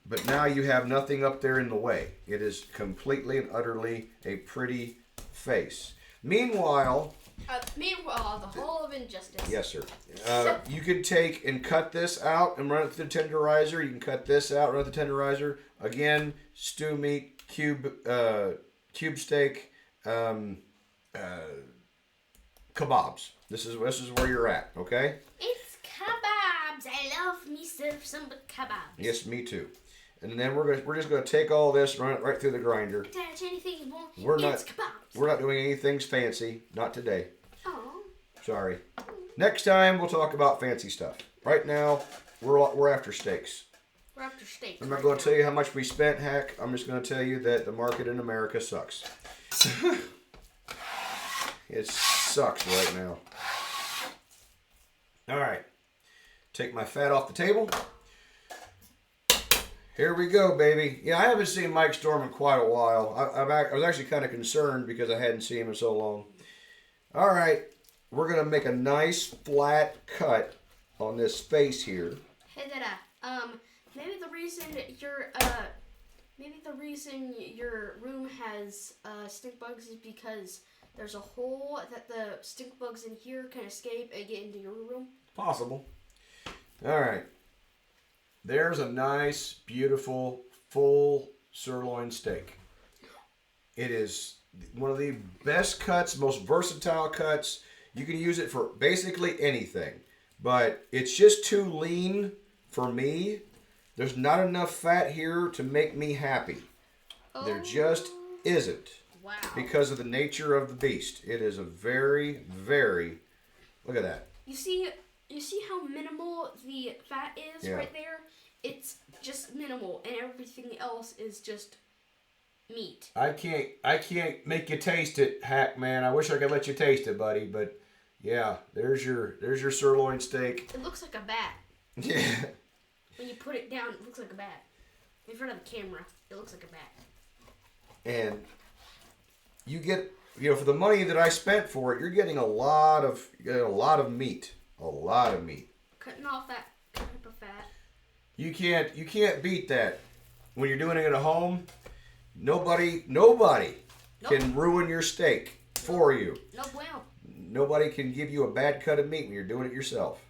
But now you have nothing up there in the way. It is completely and utterly a pretty face. Meanwhile, the whole of injustice. yes, sir. You could take and cut this out and run it through the tenderizer. You can cut this out, run it through the tenderizer. Again, stew meat, cube steak, kebabs. This is where you're at, okay? It's kebabs. I love me some kebabs. Yes, me too. And then we're just gonna take all this, run it right through the grinder. Attach anything more. We're it's kebabs. We're not doing anything fancy. Not today. Oh. Sorry. Next time we'll talk about fancy stuff. Right now we're after steaks. We're after steaks. I'm not going to tell you how much we spent, Hack. I'm just going to tell you that the market in America sucks. It sucks right now. All right. Take my fat off the table. Here we go, baby. Yeah, I haven't seen Mike Storm in quite a while. I was actually kind of concerned because I hadn't seen him in so long. All right. We're going to make a nice flat cut on this face here. Hey, Dada. Maybe the reason your room has stink bugs is because there's a hole that the stink bugs in here can escape and get into your room. Possible. All right. There's a nice, beautiful, full sirloin steak. It is one of the best cuts, most versatile cuts. You can use it for basically anything, but it's just too lean for me. There's not enough fat here to make me happy. Oh. There just isn't. Wow. Because of the nature of the beast. It is a very, very... Look at that. You see how minimal the fat is right there? It's just minimal, and everything else is just meat. I can't make you taste it, Hack Man. I wish I could let you taste it, buddy, but yeah, there's your sirloin steak. It looks like a bat. Yeah. When you put it down, it looks like a bat. In front of the camera, it looks like a bat. And you get, for the money that I spent for it, you're getting a lot of meat. A lot of meat. Cutting off that type of fat. You can't beat that. When you're doing it at home, nobody can ruin your steak for you. No bueno. Nobody can give you a bad cut of meat when you're doing it yourself.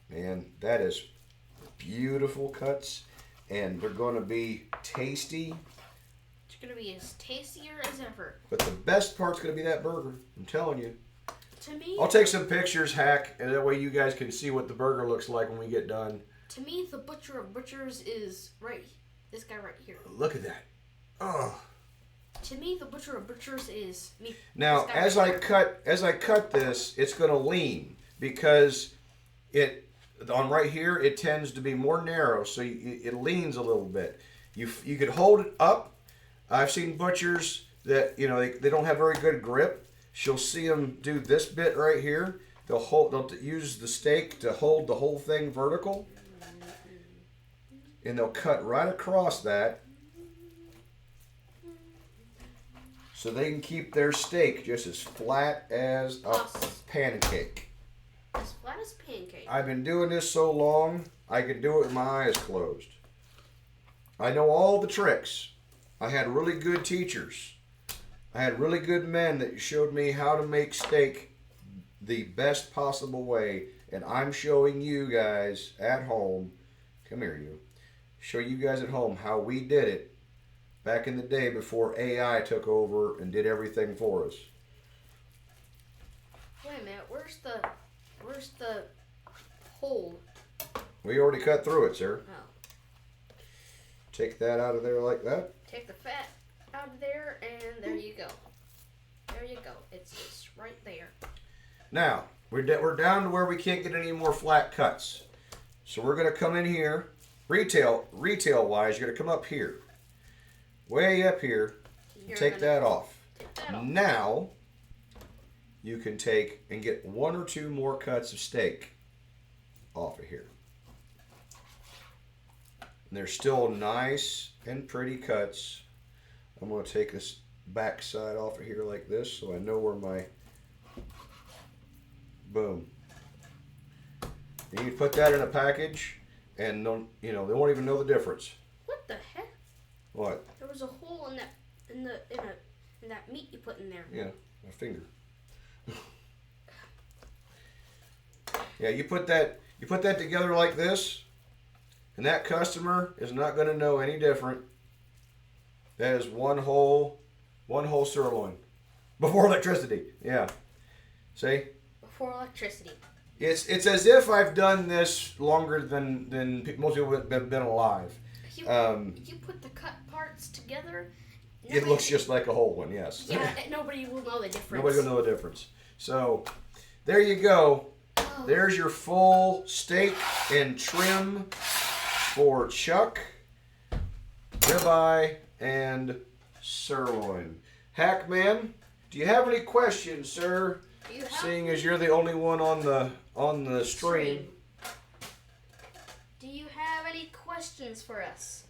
Man, that is beautiful cuts, and they're going to be tasty. It's going to be as tastier as ever. But the best part's going to be that burger. I'm telling you. To me, I'll take some pictures, Hack, and that way you guys can see what the burger looks like when we get done. To me, the butcher of butchers is this guy right here. Look at that. Oh. To me, the butcher of butchers is me. Now, as I cut this, it's going to lean because on right here it tends to be more narrow, so it leans a little bit. You could hold it up. I've seen butchers that they don't have very good grip. She'll see them do this bit right here. They'll use the steak to hold the whole thing vertical, and they'll cut right across that. So they can keep their steak just as flat as a pancake. As flat as pancake. I've been doing this so long, I can do it with my eyes closed. I know all the tricks. I had really good teachers. I had really good men that showed me how to make steak the best possible way. And I'm showing you guys at home, come here you, show you guys at home how we did it back in the day before AI took over and did everything for us. Wait a minute, where's the hole? We already cut through it, sir. Oh. Take that out of there like that. Take the fat out of there, and there you go. There you go. It's right there. Now, we're down to where we can't get any more flat cuts. So we're going to come in here. Retail wise, you're going to come up here. Way up here. Take that off. Now, you can take and get 1 or 2 more cuts of steak off of here. And they're still nice and pretty cuts. I'm going to take this back side off of here like this so I know where my... Boom. And you put that in a package and they won't even know the difference. What the heck? What? There was a hole in that meat you put in there. Yeah, my finger. Yeah, you put that together like this, and that customer is not going to know any different. That is one whole sirloin before electricity. Yeah, see? Before electricity. It's as if I've done this longer than most people have been alive. You put the cut parts together. It looks just like a whole one, yes. Yeah, nobody will know the difference. Nobody will know the difference. So, there you go. Oh. There's your full steak and trim for chuck, ribeye, and sirloin. Hackman, do you have any questions, sir? Seeing as you're the only one on the stream. Do you have any questions for us?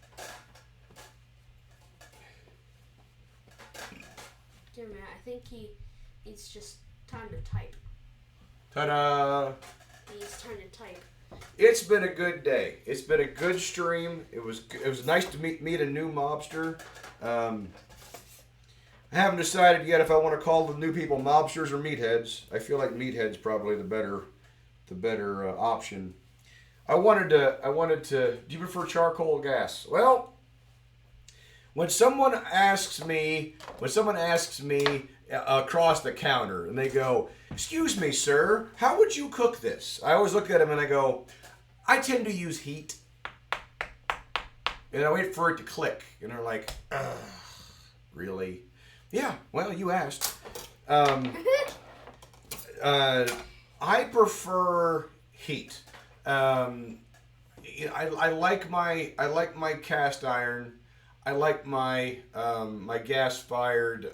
Dear man, I think it's just time to type. Ta-da! It's time to type. It's been a good day. It's been a good stream. It was nice to meet a new mobster. I haven't decided yet if I want to call the new people mobsters or meatheads. I feel like meatheads probably the better option. I wanted to. Do you prefer charcoal or gas? Well, when someone asks me across the counter and they go, "Excuse me, sir, how would you cook this?" I always look at them and I go, "I tend to use heat." And I wait for it to click, and they're like, "Ugh, really?" Yeah, well, you asked. I prefer heat. I like my cast iron. I like my my gas fired.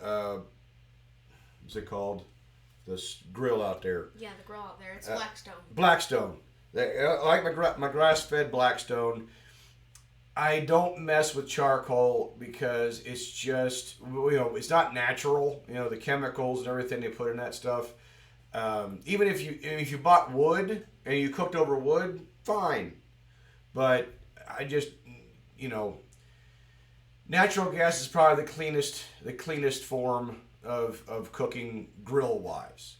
What's it called? This grill out there. Yeah, the grill out there. It's Blackstone. Blackstone. I like my grass fed Blackstone. I don't mess with charcoal because it's just, it's not natural. The chemicals and everything they put in that stuff. Even if you bought wood and you cooked over wood, fine. But I just, natural gas is probably the cleanest form of cooking grill wise.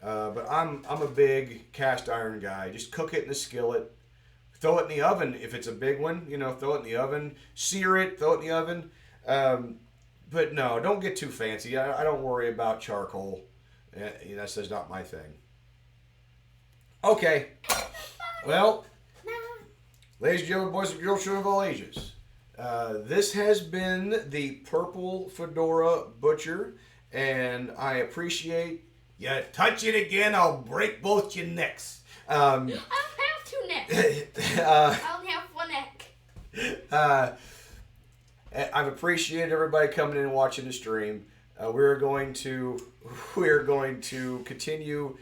But I'm a big cast iron guy. Just cook it in the skillet. Throw it in the oven if it's a big one. Throw it in the oven. Sear it. Throw it in the oven. But no, don't get too fancy. I don't worry about charcoal. That's just not my thing. Okay. Well, ladies and gentlemen, boys and girls, children of all ages, this has been the Purple Fedora Butcher, and I appreciate you. Touch it again, I'll break both your necks. I don't have two necks. I only have one neck. I've appreciated everybody coming in and watching the stream. We're going to continue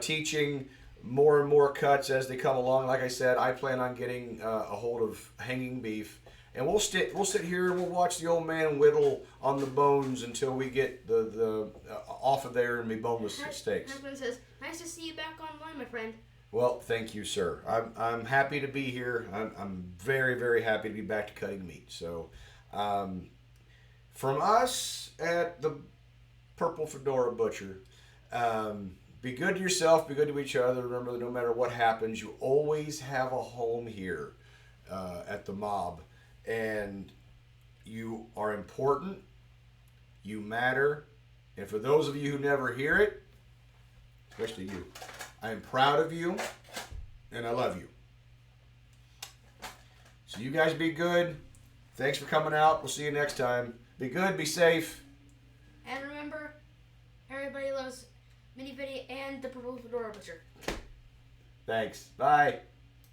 teaching more and more cuts as they come along. Like I said, I plan on getting a hold of hanging beef, and we'll sit here and we'll watch the old man whittle on the bones until we get the off of there and be boneless steaks. Husband says, "Nice to see you back online, my friend." Well, thank you, sir. I'm happy to be here. I'm very, very happy to be back to cutting meat. So, from us at the Purple Fedora Butcher, be good to yourself, be good to each other. Remember that no matter what happens, you always have a home here at the mob. And you are important, you matter, and for those of you who never hear it, especially you, I am proud of you, and I love you. So you guys be good. Thanks for coming out. We'll see you next time. Be good, be safe. And remember, everybody loves Mini Vinny and the Purple Fedora Butcher. Thanks. Bye.